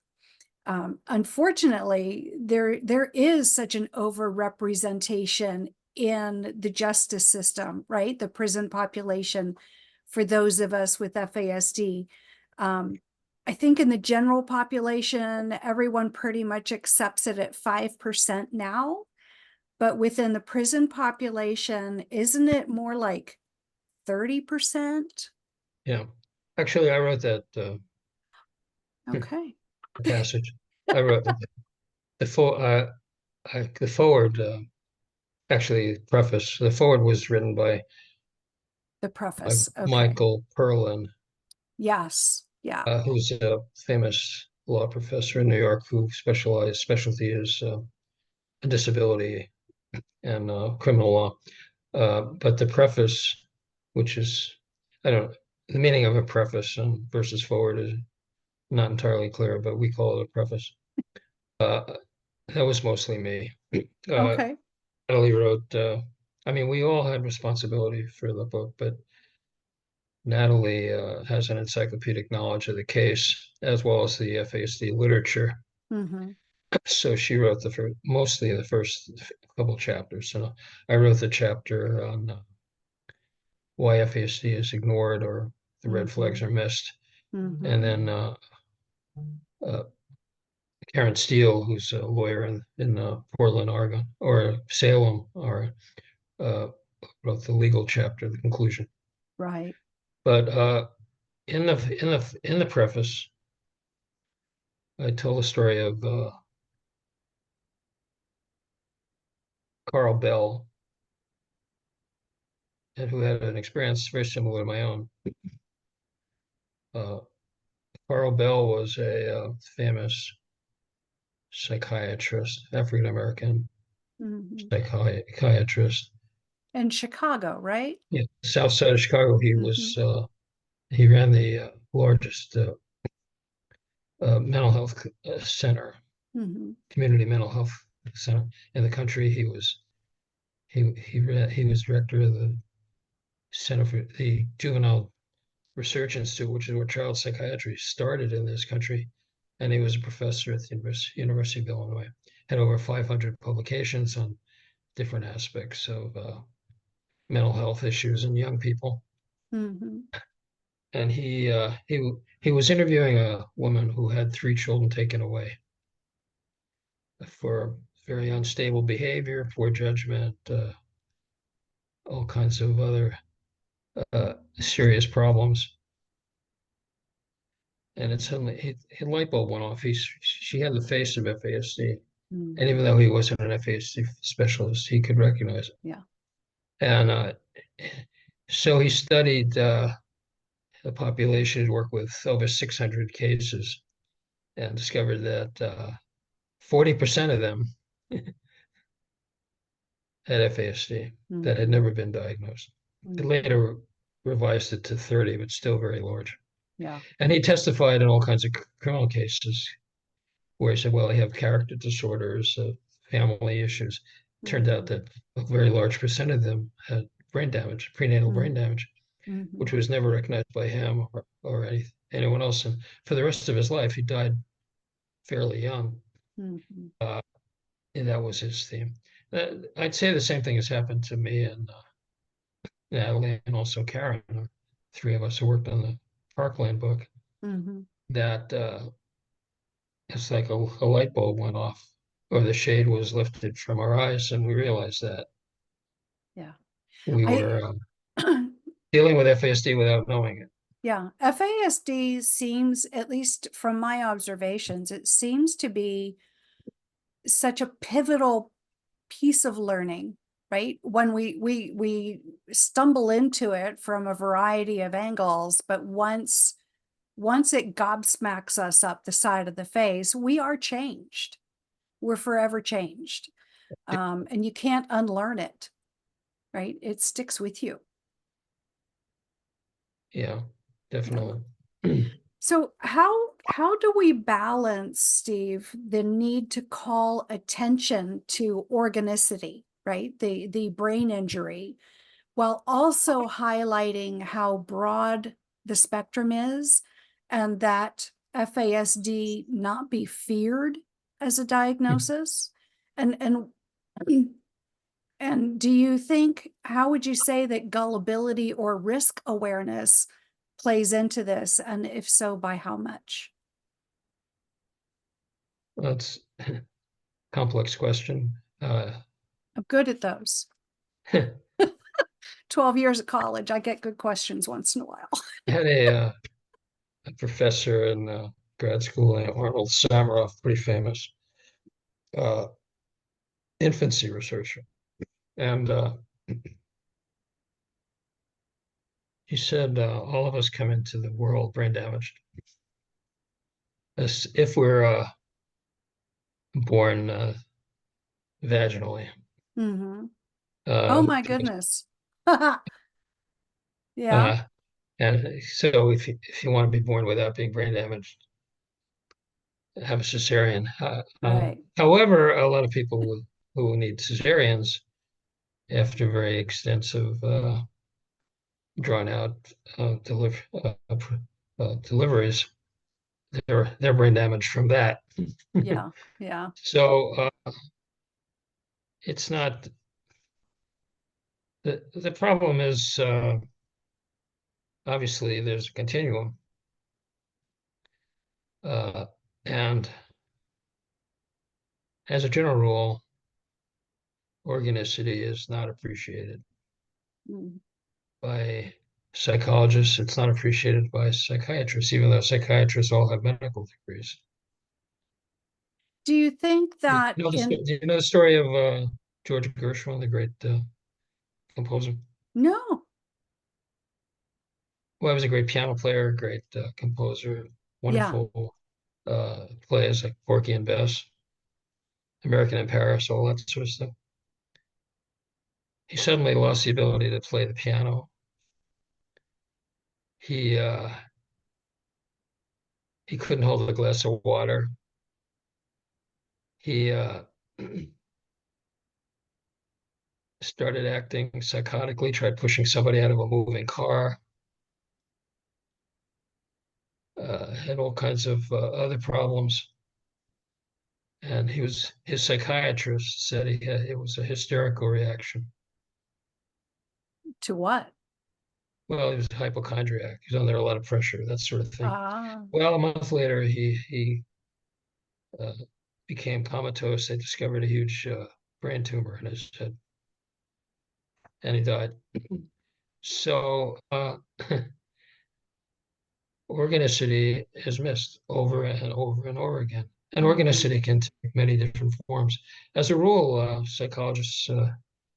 [SPEAKER 1] Unfortunately, there is such an overrepresentation in the justice system, right? The prison population for those of us with FASD. I think in the general population, everyone pretty much accepts it at 5% now. But within the prison population, isn't it more like 30%?
[SPEAKER 2] Yeah. Actually, I wrote that
[SPEAKER 1] Okay.
[SPEAKER 2] passage. I wrote the for the forward. Actually, preface. The forward was written
[SPEAKER 1] The
[SPEAKER 2] by
[SPEAKER 1] preface. Okay.
[SPEAKER 2] Michael Perlin,
[SPEAKER 1] Yes. Yeah.
[SPEAKER 2] who's a famous law professor in New York who specialty is disability and criminal law. But the preface, which is, I don't, the meaning of a preface versus forward is not entirely clear, but we call it a preface. Uh, that was mostly me. Uh,
[SPEAKER 1] Okay.
[SPEAKER 2] Natalie wrote I mean, we all had responsibility for the book, but Natalie has an encyclopedic knowledge of the case as well as the FASD literature.
[SPEAKER 1] Mm-hmm.
[SPEAKER 2] So she wrote mostly the first couple chapters. So I wrote the chapter on why FASD is ignored or the red
[SPEAKER 1] Mm-hmm.
[SPEAKER 2] flags are missed. And
[SPEAKER 1] Mm-hmm.
[SPEAKER 2] then uh, Karen Steele, who's a lawyer in Portland, Oregon, or Salem, or uh, wrote the legal chapter, the conclusion.
[SPEAKER 1] Right.
[SPEAKER 2] But in the preface, I tell the story of Carl Bell, and who had an experience very similar to my own. Uh, Carl Bell was a famous psychiatrist, African American
[SPEAKER 1] Mm-hmm.
[SPEAKER 2] psychiatrist.
[SPEAKER 1] In Chicago, right?
[SPEAKER 2] Yeah, south side of Chicago.
[SPEAKER 1] Mm-hmm.
[SPEAKER 2] He ran the largest mental health center,
[SPEAKER 1] Mm-hmm.
[SPEAKER 2] community mental health center in the country. He was director of the Center for the Juvenile Research Institute, which is where child psychiatry started in this country. And he was a professor at the University of Illinois. Had over 500 publications on different aspects of mental health issues in young people.
[SPEAKER 1] Mm-hmm.
[SPEAKER 2] And he was interviewing a woman who had 3 children taken away for very unstable behavior, poor judgment, all kinds of other serious problems. And it suddenly his light bulb went off. She had the face of FASD, and
[SPEAKER 1] Mm-hmm.
[SPEAKER 2] even though he wasn't an FASD specialist, he could recognize it.
[SPEAKER 1] Yeah.
[SPEAKER 2] And so he studied the population, worked with over 600 cases, and discovered that 40% of them had FASD that had
[SPEAKER 1] Mm-hmm.
[SPEAKER 2] never been diagnosed. It
[SPEAKER 1] Mm-hmm.
[SPEAKER 2] later revised it to 30, but still very large.
[SPEAKER 1] Yeah.
[SPEAKER 2] And he testified in all kinds of criminal cases where he said, well, they have character disorders, family issues. Turned out
[SPEAKER 1] Mm-hmm.
[SPEAKER 2] that a very large percent of them had brain damage, prenatal brain damage,
[SPEAKER 1] Mm-hmm.
[SPEAKER 2] which was never recognized by him or anyone else. And for the rest of his life, he died fairly young.
[SPEAKER 1] Mm-hmm.
[SPEAKER 2] Uh, and that was his theme. I'd say the same thing has happened to me and Natalie and also Karen, 3 of us who worked on the Parkland book,
[SPEAKER 1] Mm-hmm.
[SPEAKER 2] that it's like a light bulb went off or the shade was lifted from our eyes and we realized that
[SPEAKER 1] Yeah.
[SPEAKER 2] we
[SPEAKER 1] I
[SPEAKER 2] were dealing with FASD without knowing it.
[SPEAKER 1] Yeah, FASD seems, at least from my observations, it seems to be such a pivotal piece of learning, right? When we stumble into it from a variety of angles, but once it gobsmacks us up the side of the face, we are changed. We're forever changed. And you can't unlearn it, right? It sticks with you.
[SPEAKER 2] Yeah,
[SPEAKER 1] Yeah.
[SPEAKER 2] definitely.
[SPEAKER 1] So how do we balance, Steve, the need to call attention to organicity, right? The brain injury, while also highlighting how broad the spectrum is and that FASD not be feared as a diagnosis? And and do you think, how would you say that gullibility or risk awareness plays into this? And if so, by how much?
[SPEAKER 2] That's a complex question.
[SPEAKER 1] I'm good at those.
[SPEAKER 2] Had
[SPEAKER 1] 12 years at college, I get good questions once in a while.
[SPEAKER 2] a professor in grad school, Arnold Samaroff, pretty famous uh, infancy researcher. And he said, all of us come into the world brain damaged. As if we're born vaginally.
[SPEAKER 1] Mm-hmm. Oh
[SPEAKER 2] Uh,
[SPEAKER 1] my goodness. Yeah,
[SPEAKER 2] uh, and so if you want to be born without being brain damaged, have a cesarean.
[SPEAKER 1] right.
[SPEAKER 2] However, a lot of people who need cesareans after very extensive, drawn out deliveries, their brain damage from that.
[SPEAKER 1] Yeah. Yeah.
[SPEAKER 2] So it's not the problem is obviously there's a continuum, uh, and as a general rule, organicity is not appreciated
[SPEAKER 1] Mm.
[SPEAKER 2] by psychologists. It's not appreciated by psychiatrists, even though psychiatrists all have medical degrees.
[SPEAKER 1] Do you think that
[SPEAKER 2] Do you know the story of George Gershwin, the great composer?
[SPEAKER 1] no,
[SPEAKER 2] Well, he was a great piano player, great composer,
[SPEAKER 1] yeah,
[SPEAKER 2] wonderful plays like Porky and Bess, American in Paris, all that sort of stuff. He suddenly lost the ability to play the piano. He uh, he couldn't hold a glass of water. He started acting psychotically, tried pushing somebody out of a moving car, had all kinds of other problems. And his psychiatrist said it was a hysterical reaction.
[SPEAKER 1] to what?
[SPEAKER 2] Well, he was a hypochondriac. He was under a lot of pressure, that sort of thing.
[SPEAKER 1] Ah,
[SPEAKER 2] Well, a month later, he uh, became comatose. They discovered a huge brain tumor in his head, and he died. So organicity is missed over and over and over again. And
[SPEAKER 1] mhm,
[SPEAKER 2] organicity can take many different forms. As a rule, psychologists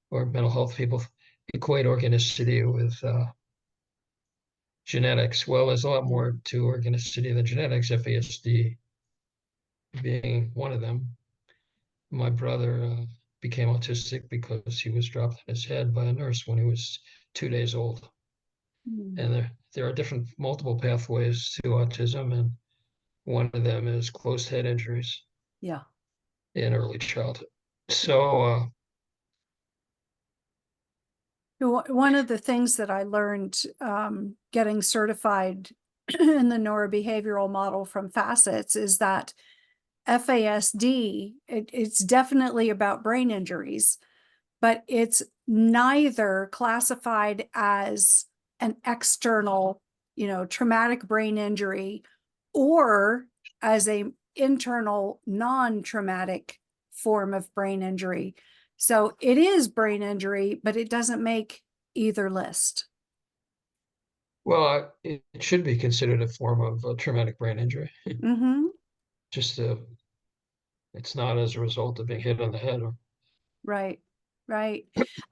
[SPEAKER 2] or mental health people equate organicity with genetics. Well, there's a lot more
[SPEAKER 1] mhm,
[SPEAKER 2] to organicity than genetics, FASD being one of them. My brother became autistic because he was dropped on his head by a nurse when he was 2 days old.
[SPEAKER 1] mm,
[SPEAKER 2] And there are different multiple pathways to autism, and one of them is closed head injuries
[SPEAKER 1] yeah.
[SPEAKER 2] in early childhood. So
[SPEAKER 1] One of the things that I learned getting certified in the neurobehavioral model from Facets is that FASD, it's definitely about brain injuries, but it's neither classified as an external, traumatic brain injury or as a internal non-traumatic form of brain injury. So it is brain injury, but it doesn't make either list.
[SPEAKER 2] well, it should be considered a form of traumatic brain injury.
[SPEAKER 1] Mm-hmm.
[SPEAKER 2] Just it's not as a result of being hit on the head.
[SPEAKER 1] Right. Right.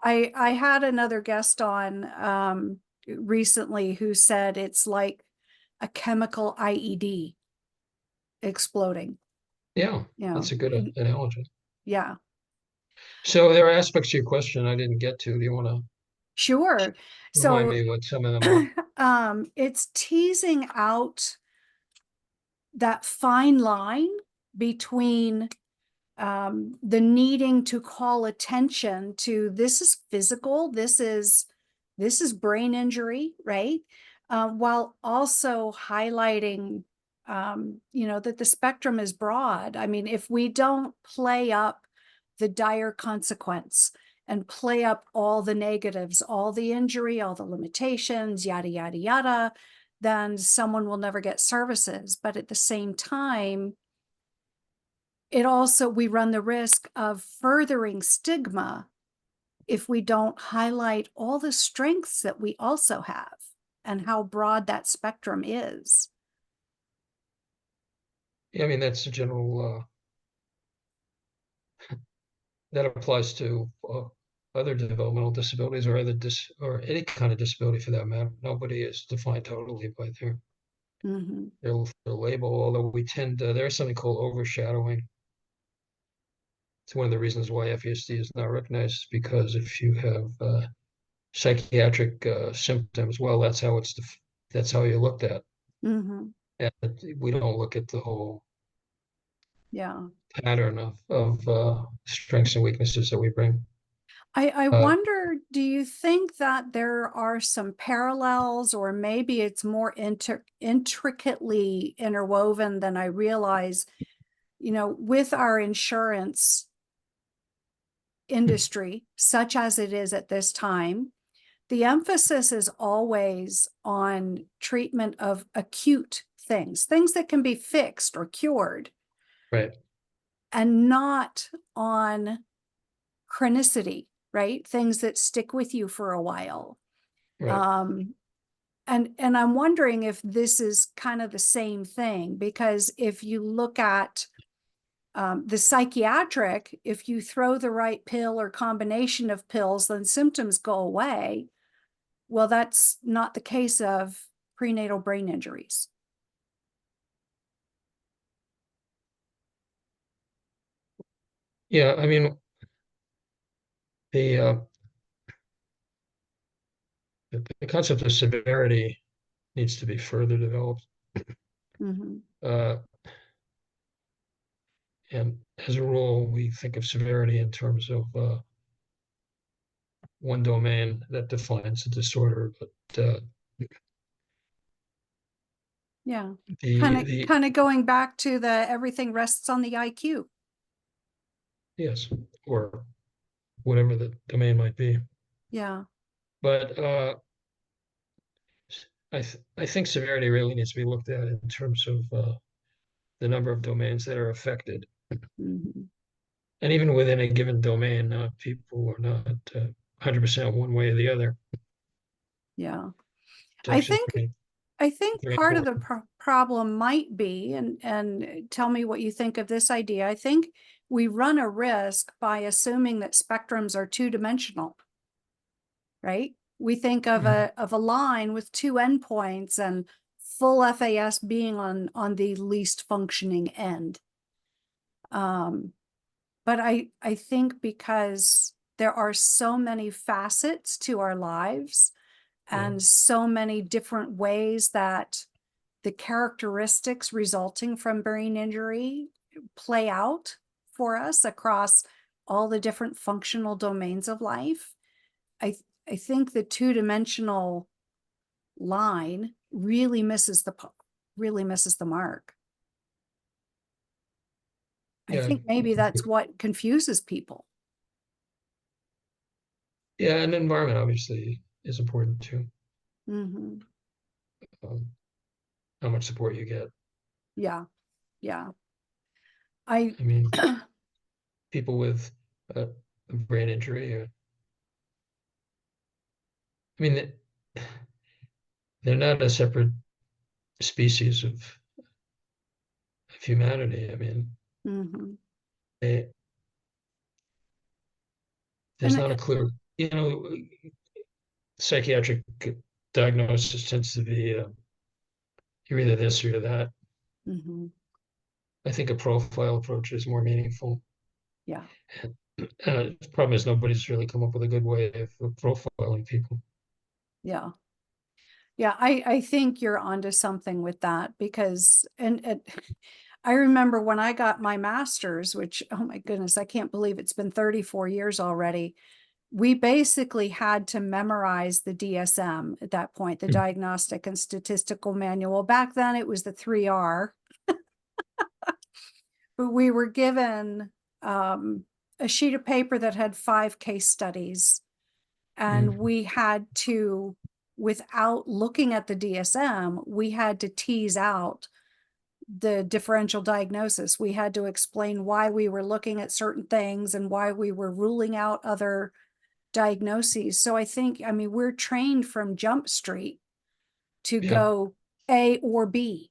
[SPEAKER 1] I had another guest on recently who said it's like a chemical IED exploding.
[SPEAKER 2] Yeah,
[SPEAKER 1] You know,
[SPEAKER 2] that's a good analogy.
[SPEAKER 1] yeah,
[SPEAKER 2] So there are aspects to your question I didn't get to. Do you want to
[SPEAKER 1] sure.
[SPEAKER 2] remind
[SPEAKER 1] So
[SPEAKER 2] me what some of them are?
[SPEAKER 1] it's teasing out that fine line between the needing to call attention to this is physical, this is brain injury, right? While also highlighting, that the spectrum is broad. I mean, if we don't play up the dire consequence and play up all the negatives, all the injury, all the limitations, yada, yada, yada, then someone will never get services. But at the same time, we run the risk of furthering stigma if we don't highlight all the strengths that we also have and how broad that spectrum is.
[SPEAKER 2] Yeah, I mean that's a general that applies to other developmental disabilities or or any kind of disability for that matter. Nobody is defined totally by
[SPEAKER 1] Mm-hmm.
[SPEAKER 2] their label, although we tend to, there's something called overshadowing. It's one of the reasons why FASD is not recognized, because if you have psychiatric symptoms, well, that's how you're looked at.
[SPEAKER 1] Mm-hmm.
[SPEAKER 2] And we don't look at the whole
[SPEAKER 1] Yeah.
[SPEAKER 2] pattern of strengths and weaknesses that we bring.
[SPEAKER 1] I
[SPEAKER 2] Uh,
[SPEAKER 1] wonder, do you think that there are some parallels, or maybe it's more intricately interwoven than I realize, with our insurance industry, such as it is at this time? The emphasis is always on treatment of acute things that can be fixed or cured,
[SPEAKER 2] right,
[SPEAKER 1] and not on chronicity, right? Things that stick with you for a while.
[SPEAKER 2] right.
[SPEAKER 1] Um, and I'm wondering if this is kind of the same thing, because if you look at the psychiatric, if you throw the right pill or combination of pills, then symptoms go away. Well, that's not the case of prenatal brain injuries.
[SPEAKER 2] Yeah, I mean, the uh, the concept of severity needs to be further developed.
[SPEAKER 1] Mm-hmm.
[SPEAKER 2] Uh, and as a rule, we think of severity in terms of one domain that defines a disorder, but
[SPEAKER 1] Yeah. Kind of
[SPEAKER 2] the
[SPEAKER 1] kind of going back to the everything rests on the IQ.
[SPEAKER 2] yes, or whatever the domain might be.
[SPEAKER 1] Yeah.
[SPEAKER 2] But I think severity really needs to be looked at in terms of the number of domains that are affected.
[SPEAKER 1] Mm-hmm.
[SPEAKER 2] And even within a given domain, people are not 100% one way or the other.
[SPEAKER 1] Yeah. I
[SPEAKER 2] Protection is
[SPEAKER 1] think
[SPEAKER 2] very,
[SPEAKER 1] I think
[SPEAKER 2] very
[SPEAKER 1] part of the
[SPEAKER 2] important.
[SPEAKER 1] problem might be, and tell me what you think of this idea. I think we run a risk by assuming that spectrums are two-dimensional, right? We think of
[SPEAKER 2] Mhm.
[SPEAKER 1] a line with two endpoints, and full FAS being on the least functioning end. But I think because there are so many facets to our lives,
[SPEAKER 2] Yeah,
[SPEAKER 1] and so many different ways that the characteristics resulting from brain injury play out for us across all the different functional domains of life. I I think the two-dimensional line really misses the mark. I
[SPEAKER 2] yeah,
[SPEAKER 1] think maybe that's what confuses people.
[SPEAKER 2] yeah. And environment obviously is important too.
[SPEAKER 1] Hmm.
[SPEAKER 2] Um, how much support you get.
[SPEAKER 1] Yeah, yeah. I
[SPEAKER 2] I mean, people with a brain injury, I mean, they're not a separate species of humanity. I mean,
[SPEAKER 1] mhm.
[SPEAKER 2] they, there's
[SPEAKER 1] And
[SPEAKER 2] not a clear, you know, psychiatric diagnosis tends to be you're either this or you're that.
[SPEAKER 1] mhm,
[SPEAKER 2] I think a profile approach is more meaningful.
[SPEAKER 1] yeah,
[SPEAKER 2] The problem is nobody's really come up with a good way of profiling people.
[SPEAKER 1] yeah. Yeah, I think you're onto something with that, because I remember when I got my master's, which, oh my goodness, I can't believe it's been 34 years already. We basically had to memorize the DSM at that point, the Diagnostic and Statistical Manual. Back then it was the 3R, but we were given a sheet of paper that had 5 case studies, and
[SPEAKER 2] Mm.
[SPEAKER 1] we had to, without looking at the DSM, we had to tease out the differential diagnosis. We had to explain why we were looking at certain things and why we were ruling out other diagnoses. So I think, I mean, we're trained from Jump Street to
[SPEAKER 2] Yeah,
[SPEAKER 1] go A or B,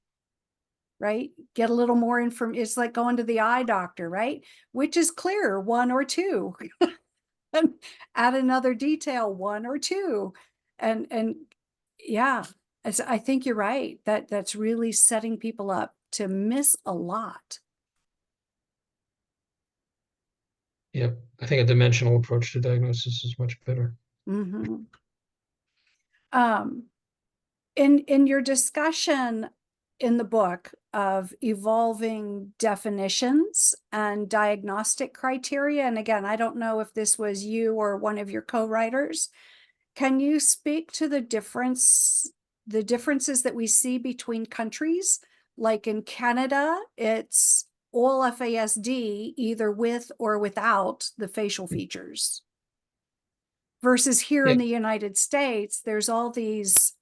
[SPEAKER 1] right? Get a little more information. It's like going to the eye doctor, right? Which is clearer, one or two? And add another detail, one or two. And yeah, I think you're right. That's really setting people up to miss a lot.
[SPEAKER 2] yeah. I think a dimensional approach to diagnosis is much better.
[SPEAKER 1] Mhm. Um, in your discussion in the book of evolving definitions and diagnostic criteria. And again, I don't know if this was you or one of your co-writers. Can you speak to the differences that we see between countries? Like in Canada, it's all FASD, either with or without the facial features. Versus here in
[SPEAKER 2] Yeah.
[SPEAKER 1] the United States, there's all these,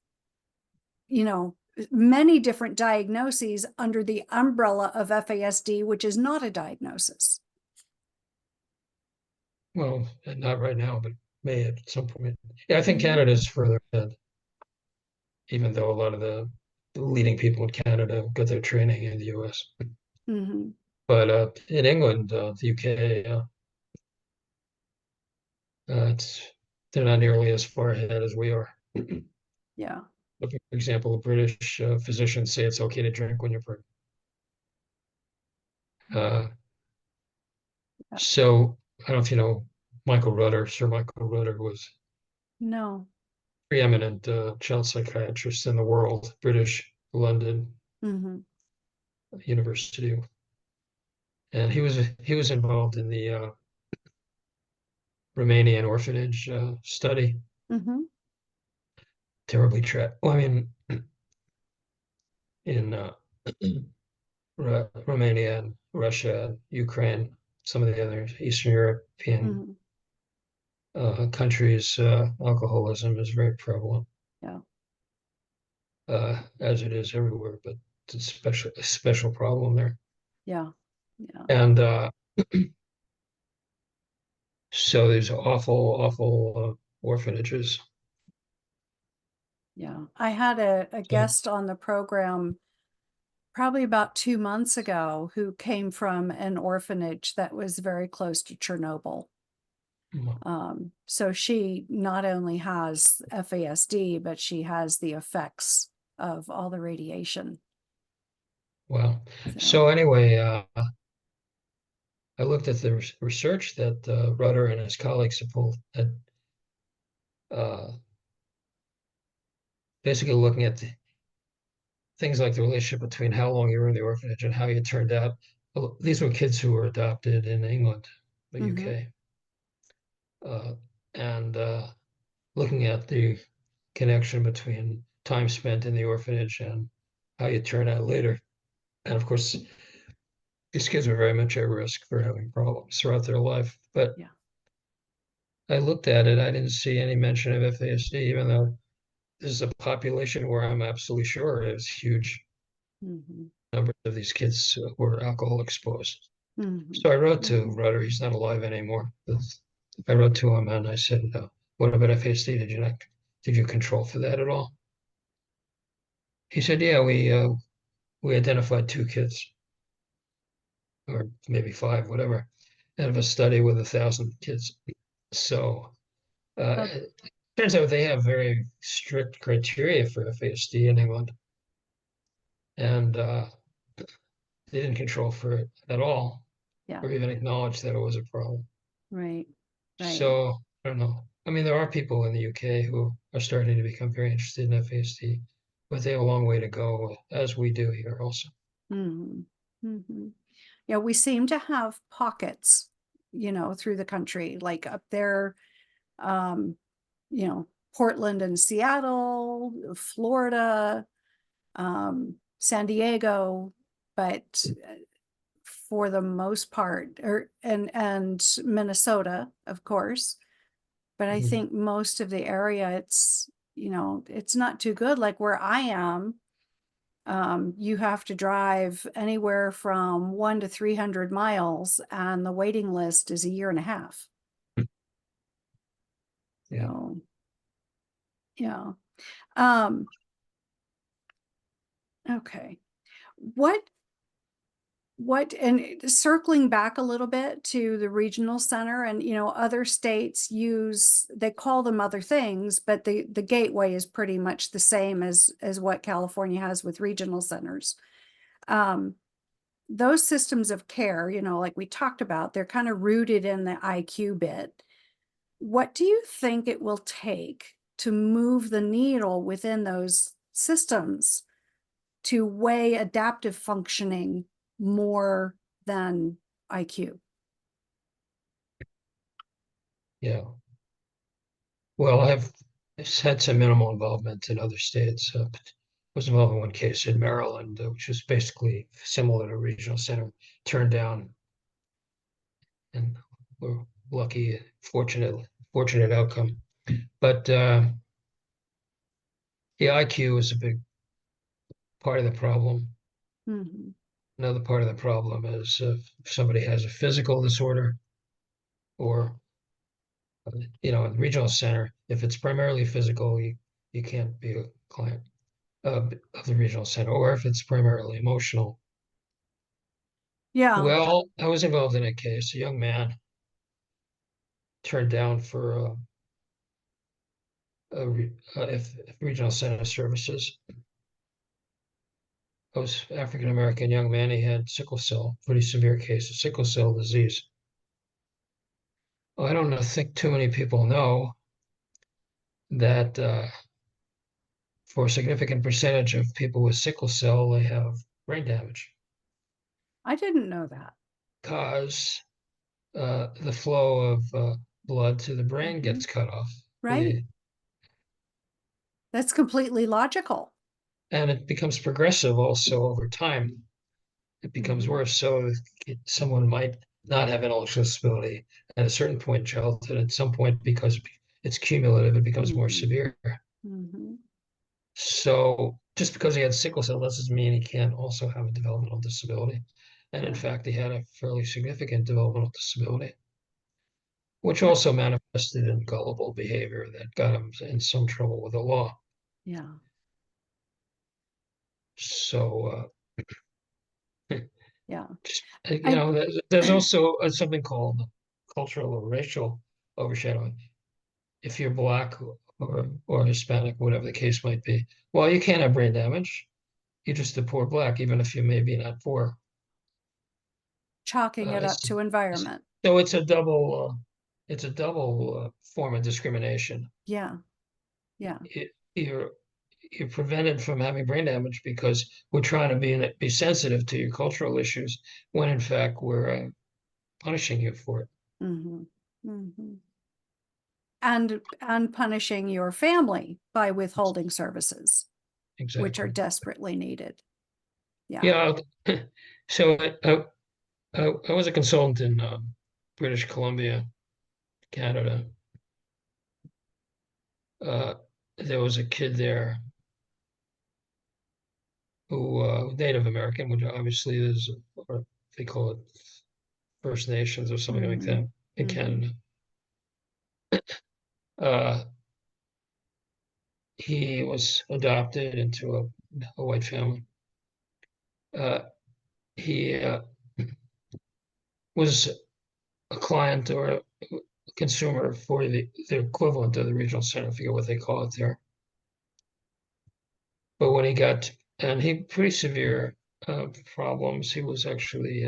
[SPEAKER 1] many different diagnoses under the umbrella of FASD, which is not a diagnosis.
[SPEAKER 2] Well, not right now, but may at some point. Yeah, I think
[SPEAKER 1] Mhm.
[SPEAKER 2] Canada is further ahead, even though a lot of the leading people in Canada got their training in the US.
[SPEAKER 1] Mhm.
[SPEAKER 2] But in England, the UK, it's they're not nearly as far ahead as we are.
[SPEAKER 1] Yeah.
[SPEAKER 2] For example, British physicians say it's okay to drink when you're pregnant. Uh,
[SPEAKER 1] Yeah.
[SPEAKER 2] so I don't know if you know Michael Rutter. Sir Michael Rutter was
[SPEAKER 1] No.
[SPEAKER 2] preeminent child psychiatrist in the world, British, London
[SPEAKER 1] Mhm.
[SPEAKER 2] University, and he was involved in the Romanian orphanage study.
[SPEAKER 1] Mhm.
[SPEAKER 2] Terribly Well, I mean, in Romania and Russia, and Ukraine, some of the other Eastern European
[SPEAKER 1] Mhm.
[SPEAKER 2] countries, alcoholism is very prevalent,
[SPEAKER 1] Yeah.
[SPEAKER 2] as it is everywhere, but it's a special problem there.
[SPEAKER 1] Yeah. Yeah.
[SPEAKER 2] And so there's awful orphanages.
[SPEAKER 1] Yeah. I had a
[SPEAKER 2] So,
[SPEAKER 1] guest on the program probably about 2 months ago who came from an orphanage that was very close to Chernobyl. So she not only has FASD, but she has the effects of all the radiation.
[SPEAKER 2] wow.
[SPEAKER 1] So,
[SPEAKER 2] So anyway, I looked at the research that Rutter and his colleagues have pulled, uh, basically looking at things like the relationship between how long you were in the orphanage and how you turned out. Well, these were kids who were adopted in England, the
[SPEAKER 1] mhm.
[SPEAKER 2] UK, and looking at the connection between time spent in the orphanage and how you turn out later. And of course, these kids are very much at risk for having problems throughout their life. But
[SPEAKER 1] Yeah.
[SPEAKER 2] I looked at it, I didn't see any mention of FASD, even though this is a population where I'm absolutely sure there's huge
[SPEAKER 1] Mhm.
[SPEAKER 2] numbers of these kids were alcohol exposed.
[SPEAKER 1] Mhm.
[SPEAKER 2] So I wrote to
[SPEAKER 1] Mhm.
[SPEAKER 2] Rutter. He's not alive anymore. I wrote to him and I said, "What about FASD? Did you control for that at all?" He said, "Yeah, we identified 2 kids, or maybe 5, whatever, out of a study with 1,000 kids." So
[SPEAKER 1] Uh,
[SPEAKER 2] it turns out they have very strict criteria for FASD in England, and they didn't control for it at all,
[SPEAKER 1] yeah.
[SPEAKER 2] or even acknowledge that it was a problem.
[SPEAKER 1] Right. Right.
[SPEAKER 2] So I don't know. I mean, there are people in the UK who are starting to become very interested in FASD, but they have a long way to go, as we do here also.
[SPEAKER 1] Mhm. Mhm. Yeah, we seem to have pockets, through the country, like up there, um, Portland and Seattle, Florida, San Diego, but for the most part, and Minnesota, of course. But I
[SPEAKER 2] Mhm.
[SPEAKER 1] think most of the area, it's not too good. Like where I am, you have to drive anywhere from 1 to 300 miles, and the waiting list is a year and a half.
[SPEAKER 2] Yeah.
[SPEAKER 1] So, yeah. Um, okay. What and circling back a little bit to the regional center, and other states they call them other things, but the gateway is pretty much the same as what California has with regional centers. Those systems of care, like we talked about, they're kind of rooted in the IQ bit. What do you think it will take to move the needle within those systems to weigh adaptive functioning more than IQ.
[SPEAKER 2] Yeah. Well, I've had some minimal involvement in other states. Was involved in one case in Maryland, which was basically similar to regional center, turned down, and we're lucky, fortunate outcome. But the IQ is a big part of the problem.
[SPEAKER 1] Mhm.
[SPEAKER 2] Another part of the problem is if somebody has a physical disorder, or in the regional center, if it's primarily physical, you can't be a client of the regional center, or if it's primarily emotional.
[SPEAKER 1] Yeah,
[SPEAKER 2] Well, I was involved in a case, a young man turned down for if regional center services. I was African American young man. He had sickle cell, pretty severe case of sickle cell disease. Well, I don't think too many people know that for a significant percentage of people with sickle cell, they have brain damage
[SPEAKER 1] I didn't know that.
[SPEAKER 2] because the flow of blood to the brain
[SPEAKER 1] Mhm.
[SPEAKER 2] gets cut off.
[SPEAKER 1] Right. That's completely logical.
[SPEAKER 2] And it becomes progressive also over time. It becomes
[SPEAKER 1] Mhm.
[SPEAKER 2] worse. So someone might not have intellectual disability at a certain point in childhood. At some point, because it's cumulative, it becomes more
[SPEAKER 1] Mhm.
[SPEAKER 2] severe.
[SPEAKER 1] Mhm.
[SPEAKER 2] So just because he had sickle cell doesn't mean he can't also have a developmental disability. And in
[SPEAKER 1] Yeah.
[SPEAKER 2] fact, he had a fairly significant developmental disability, which also manifested in gullible behavior that got him in some trouble with the law.
[SPEAKER 1] Yeah.
[SPEAKER 2] So,
[SPEAKER 1] Yeah.
[SPEAKER 2] just,
[SPEAKER 1] I
[SPEAKER 2] there's also something called cultural or racial overshadowing. If you're Black or Hispanic, whatever the case might be, well, you can't have brain damage. You're just a poor Black, even if you may be not poor.
[SPEAKER 1] chalking it up
[SPEAKER 2] It's,
[SPEAKER 1] to environment.
[SPEAKER 2] so it's a double form of discrimination.
[SPEAKER 1] Yeah. Yeah.
[SPEAKER 2] You're prevented from having brain damage because we're trying to be sensitive to your cultural issues, when in fact we're punishing you for it.
[SPEAKER 1] Mhm. Mhm. And punishing your family by withholding services, which are
[SPEAKER 2] Exactly.
[SPEAKER 1] desperately needed. Yeah.
[SPEAKER 2] Yeah. So I was a consultant in British Columbia, Canada. Uh, there was a kid there who Native American, which obviously is, or they call it First Nations or something like
[SPEAKER 1] Mhm.
[SPEAKER 2] that in
[SPEAKER 1] Mhm.
[SPEAKER 2] Canada. Uh, he was adopted into a white family. Uh, he was a client or a consumer for the equivalent of the regional center, I forget what they call it there. But when he got, and he pretty severe problems, he was actually,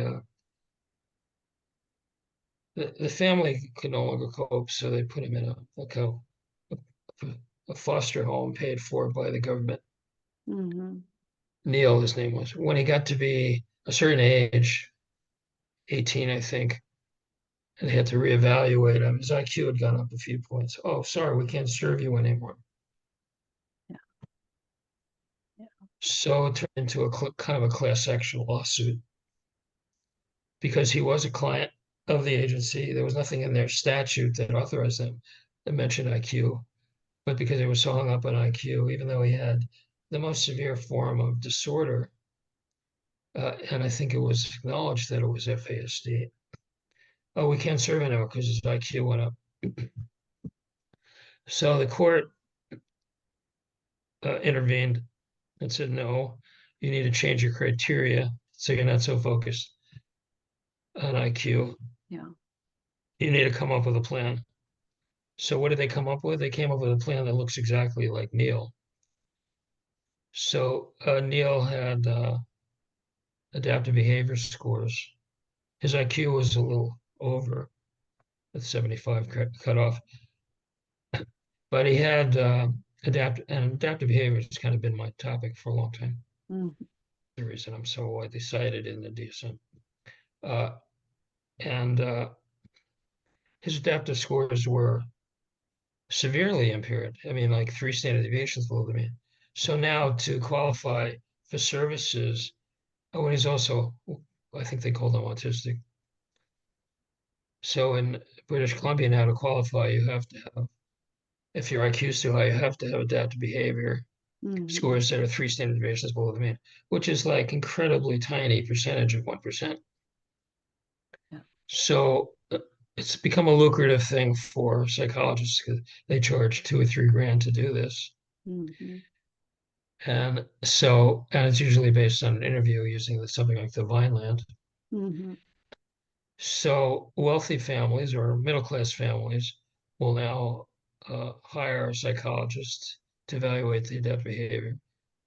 [SPEAKER 2] the family could no longer cope, so they put him in a foster home paid for by the government.
[SPEAKER 1] Mhm.
[SPEAKER 2] Neil, his name was. When he got to be a certain age, 18, I think, and they had to reevaluate him. His IQ had gone up a few points. Oh, sorry, we can't serve you anymore.
[SPEAKER 1] Yeah. Yeah.
[SPEAKER 2] So it turned into a kind of a class action lawsuit because he was a client of the agency. There was nothing in their statute that authorized them to mention IQ, but because he was so hung up on IQ, even though he had the most severe form of disorder, and I think it was acknowledged that it was FASD. Oh, we can't serve him now because his IQ went up. So the court intervened and said, no, you need to change your criteria so you're not so focused on IQ.
[SPEAKER 1] Yeah.
[SPEAKER 2] You need to come up with a plan. So what did they come up with? They came up with a plan that looks exactly like Neil. So Neil had adaptive behavior scores. His IQ was a little over the 75 cutoff, but he had adaptive behavior has kind of been my topic for a long time.
[SPEAKER 1] Mhm.
[SPEAKER 2] The reason I'm so widely cited in the DSM. Uh, and his adaptive scores were severely impaired. I mean, like 3 standard deviations below the mean. So now to qualify for services, oh, and he's also, I think they call him autistic. So in British Columbia now to qualify, you have to have, if your IQ is too high, you have to have adaptive behavior
[SPEAKER 1] Mhm.
[SPEAKER 2] scores that are 3 standard deviations below the mean, which is like incredibly tiny percentage of 1%.
[SPEAKER 1] Yeah.
[SPEAKER 2] So it's become a lucrative thing for psychologists because they charge 2 or 3 grand to do this.
[SPEAKER 1] Mhm.
[SPEAKER 2] And it's usually based on an interview using something like the Vineland.
[SPEAKER 1] Mhm.
[SPEAKER 2] So wealthy families or middle class families will now hire a psychologist to evaluate the adaptive behavior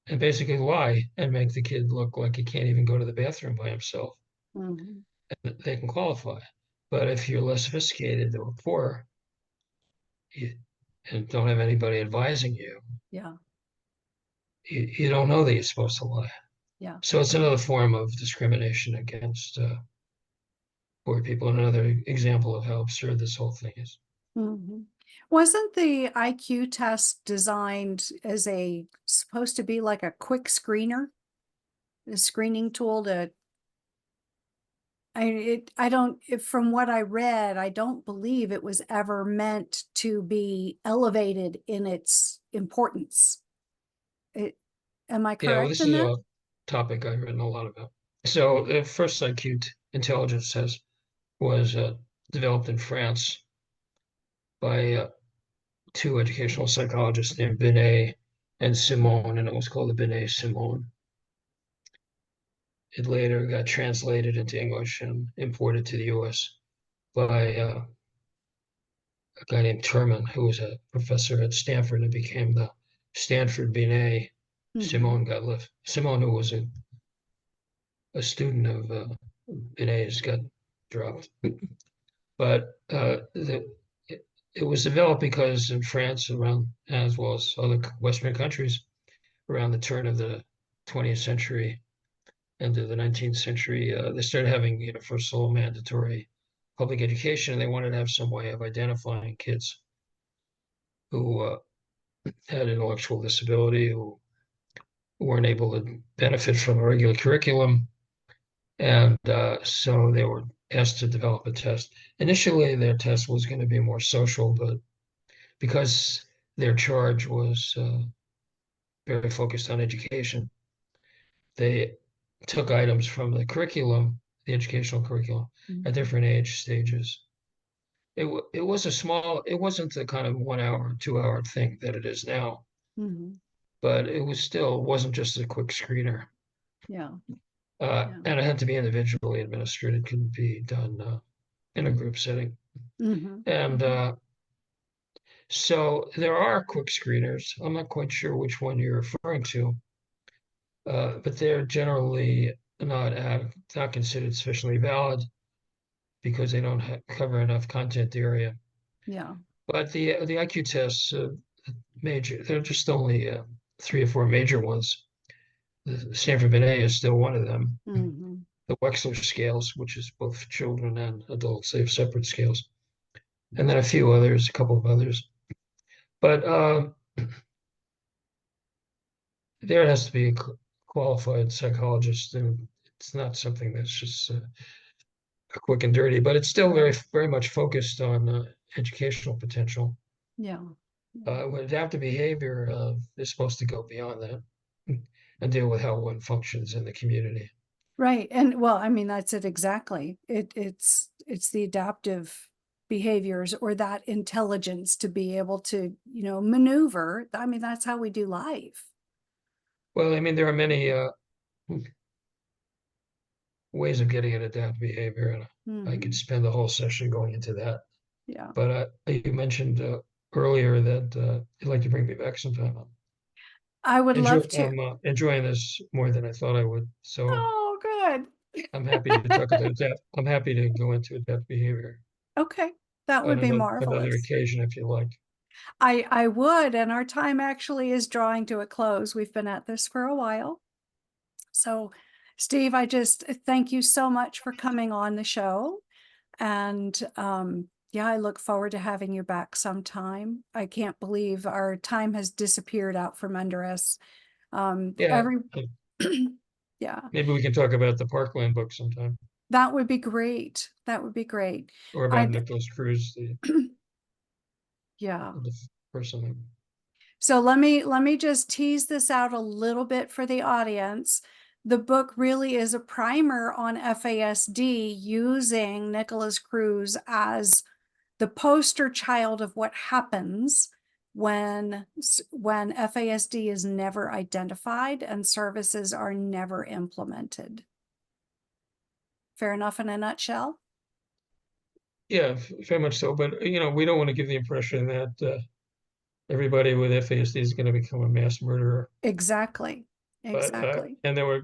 [SPEAKER 2] and basically lie and make the kid look like he can't even go to the bathroom by himself.
[SPEAKER 1] Mhm.
[SPEAKER 2] And they can qualify. But if you're less sophisticated or poor you, and don't have anybody advising you,
[SPEAKER 1] Yeah.
[SPEAKER 2] you don't know that you're supposed to lie.
[SPEAKER 1] Yeah.
[SPEAKER 2] So it's another form of discrimination against poor people, and another example of how absurd this whole thing is.
[SPEAKER 1] Mhm. Wasn't the IQ test designed as supposed to be like a quick screener, a screening tool to, I don't, from what I read, I don't believe it was ever meant to be elevated in its importance. It, am I
[SPEAKER 2] Yeah, well,
[SPEAKER 1] correct
[SPEAKER 2] this
[SPEAKER 1] in
[SPEAKER 2] is
[SPEAKER 1] that?
[SPEAKER 2] a topic I've written a lot about. So the first IQ intelligence test was developed in France by 2 educational psychologists named Binet and Simone, and it was called the Binet-Simone. It later got translated into English and imported to the U.S. by a guy named Terman, who was a professor at Stanford and became the Stanford Binet.
[SPEAKER 1] Mhm.
[SPEAKER 2] Simone got left. Simone, who was a student of Binet's, got dropped. But it was developed because in France, around as well as other Western countries, around the turn of the 20th century into the 19th century, they started having universal mandatory public education, and they wanted to have some way of identifying kids who had intellectual disability, who weren't able to benefit from a regular curriculum. And so they were asked to develop a test. Initially, their test was going to be more social, but because their charge was very focused on education, they took items from the curriculum, the educational curriculum, at
[SPEAKER 1] Mhm.
[SPEAKER 2] different age stages. It was a small, it wasn't the kind of 1 hour, 2 hour thing that it is now,
[SPEAKER 1] Mhm.
[SPEAKER 2] but it was still wasn't just a quick screener.
[SPEAKER 1] Yeah. Yeah.
[SPEAKER 2] And it had to be individually administered. It couldn't be done in a group setting.
[SPEAKER 1] Mhm.
[SPEAKER 2] And
[SPEAKER 1] Mhm.
[SPEAKER 2] so there are quick screeners. I'm not quite sure which one you're referring to, but they're generally not considered sufficiently valid because they don't cover enough content area.
[SPEAKER 1] Yeah.
[SPEAKER 2] But the IQ tests, major, they're just only 3 or 4 major ones. The Stanford Binet is still one of them.
[SPEAKER 1] Mhm.
[SPEAKER 2] The Wechsler scales, which is both children and adults, they have separate scales, and then a few others, a couple of others. But there has to be a qualified psychologist, and it's not something that's just quick and dirty. But it's still
[SPEAKER 1] Right.
[SPEAKER 2] very much focused on educational potential.
[SPEAKER 1] Yeah. Yeah.
[SPEAKER 2] With adaptive behavior is supposed to go beyond that and deal with how one functions in the community.
[SPEAKER 1] Right. And well, I mean, that's it exactly. It's the adaptive behaviors or that intelligence to be able to, maneuver. I mean, that's how we do life.
[SPEAKER 2] Well, I mean, there are many ways of getting at adaptive behavior, and I could
[SPEAKER 1] Hmm.
[SPEAKER 2] spend the whole session going into that.
[SPEAKER 1] Yeah.
[SPEAKER 2] But you mentioned earlier that you'd like to bring me back sometime.
[SPEAKER 1] I would love to.
[SPEAKER 2] I'm enjoying this more than I thought I would. So
[SPEAKER 1] Oh, good.
[SPEAKER 2] I'm happy to talk about that. I'm happy to go into adaptive behavior
[SPEAKER 1] Okay. That
[SPEAKER 2] on
[SPEAKER 1] would be
[SPEAKER 2] another
[SPEAKER 1] marvelous.
[SPEAKER 2] occasion if you like.
[SPEAKER 1] I would, and our time actually is drawing to a close. We've been at this for a while. So, Steve, I just thank you so much for coming on the show. And yeah, I look forward to having you back sometime. I can't believe our time has disappeared out from under us.
[SPEAKER 2] Yeah,
[SPEAKER 1] Every yeah,
[SPEAKER 2] maybe we can talk about the Parkland book sometime,
[SPEAKER 1] that would be great. That would be great.
[SPEAKER 2] or about
[SPEAKER 1] I
[SPEAKER 2] Nicholas Cruz,
[SPEAKER 1] yeah.
[SPEAKER 2] the person.
[SPEAKER 1] So let me just tease this out a little bit for the audience. The book really is a primer on FASD using Nicholas Cruz as the poster child of what happens when FASD is never identified and services are never implemented. Fair enough in a nutshell?
[SPEAKER 2] Yeah, very much so. But we don't want to give the impression that everybody with FASD is going to become a mass murderer.
[SPEAKER 1] Exactly.
[SPEAKER 2] But
[SPEAKER 1] Exactly.
[SPEAKER 2] and there were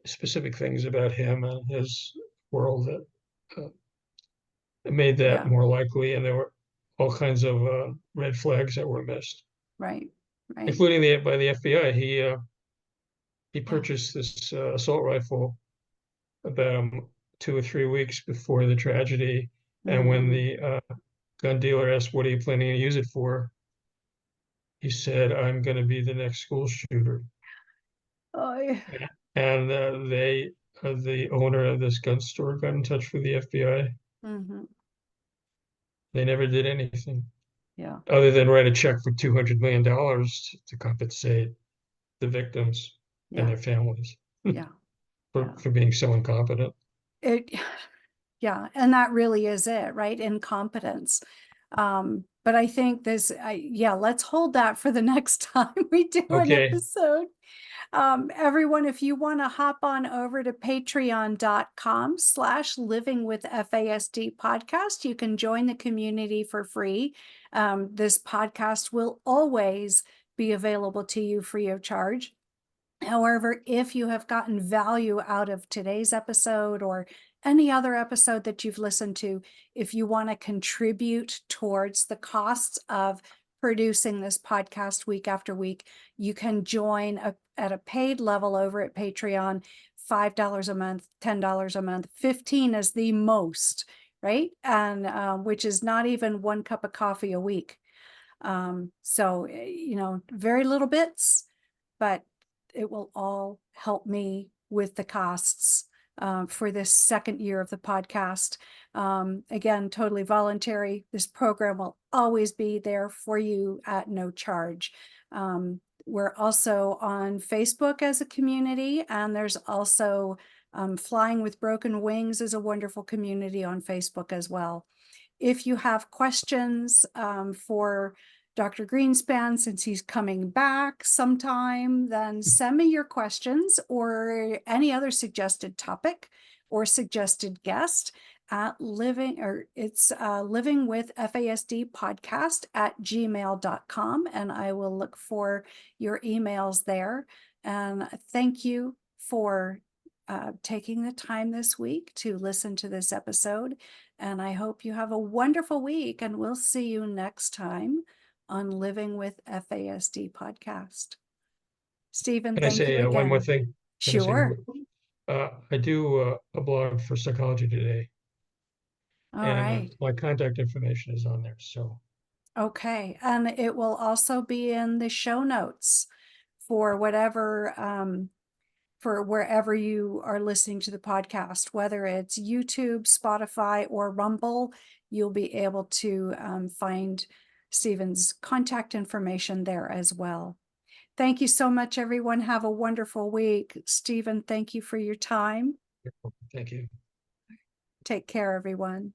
[SPEAKER 2] specific things about him and his world that made that
[SPEAKER 1] Yeah.
[SPEAKER 2] more likely, and there were all kinds of red flags that were missed,
[SPEAKER 1] Right. Right.
[SPEAKER 2] including by the FBI. He
[SPEAKER 1] Yeah.
[SPEAKER 2] purchased this assault rifle about 2 or 3 weeks before the tragedy, and when
[SPEAKER 1] Mm.
[SPEAKER 2] the gun dealer asked, "What are you planning to use it for?" he said, "I'm going to be the next school shooter."
[SPEAKER 1] Oh, yeah.
[SPEAKER 2] And the owner of this gun store got in touch with the FBI.
[SPEAKER 1] Mhm.
[SPEAKER 2] They never did anything
[SPEAKER 1] Yeah.
[SPEAKER 2] other than write a check for $200 million to compensate the victims and
[SPEAKER 1] Yeah.
[SPEAKER 2] their families
[SPEAKER 1] Yeah. Yeah.
[SPEAKER 2] for being so incompetent.
[SPEAKER 1] It, yeah. And that really is it, right? Incompetence. But I think yeah, let's hold that for the next time we do an
[SPEAKER 2] Okay.
[SPEAKER 1] episode. Everyone, if you want to hop on over to patreon.com/livingwithfasdpodcast, you can join the community for free. This podcast will always be available to you free of charge. However, if you have gotten value out of today's episode or any other episode that you've listened to, if you want to contribute towards the costs of producing this podcast week after week, you can join at a paid level over at Patreon, $5 a month, $10 a month, 15 is the most, right? And which is not even one cup of coffee a week. So, very little bits, but it will all help me with the costs for this second year of the podcast. Again, totally voluntary. This program will always be there for you at no charge. We're also on Facebook as a community, and there's also Flying with Broken Wings is a wonderful community on Facebook as well. If you have questions for Dr. Greenspan, since he's coming back sometime, then send me your questions or any other suggested topic or suggested guest at livingwithfasdpodcast@gmail.com, and I will look for your emails there. And thank you for taking the time this week to listen to this episode. And I hope you have a wonderful week, and we'll see you next time on Living with FASD podcast. Stephen,
[SPEAKER 2] Can I
[SPEAKER 1] thank you
[SPEAKER 2] say one more
[SPEAKER 1] again.
[SPEAKER 2] thing? Can I say one
[SPEAKER 1] Sure.
[SPEAKER 2] I do a blog for Psychology Today,
[SPEAKER 1] All
[SPEAKER 2] and
[SPEAKER 1] right.
[SPEAKER 2] my contact information is on there. So,
[SPEAKER 1] Okay. And it will also be in the show notes for for wherever you are listening to the podcast, whether it's YouTube, Spotify, or Rumble, you'll be able to find Stephen's contact information there as well. Thank you so much, everyone. Have a wonderful week. Stephen, thank you for your time.
[SPEAKER 2] thank you.
[SPEAKER 1] Take care, everyone.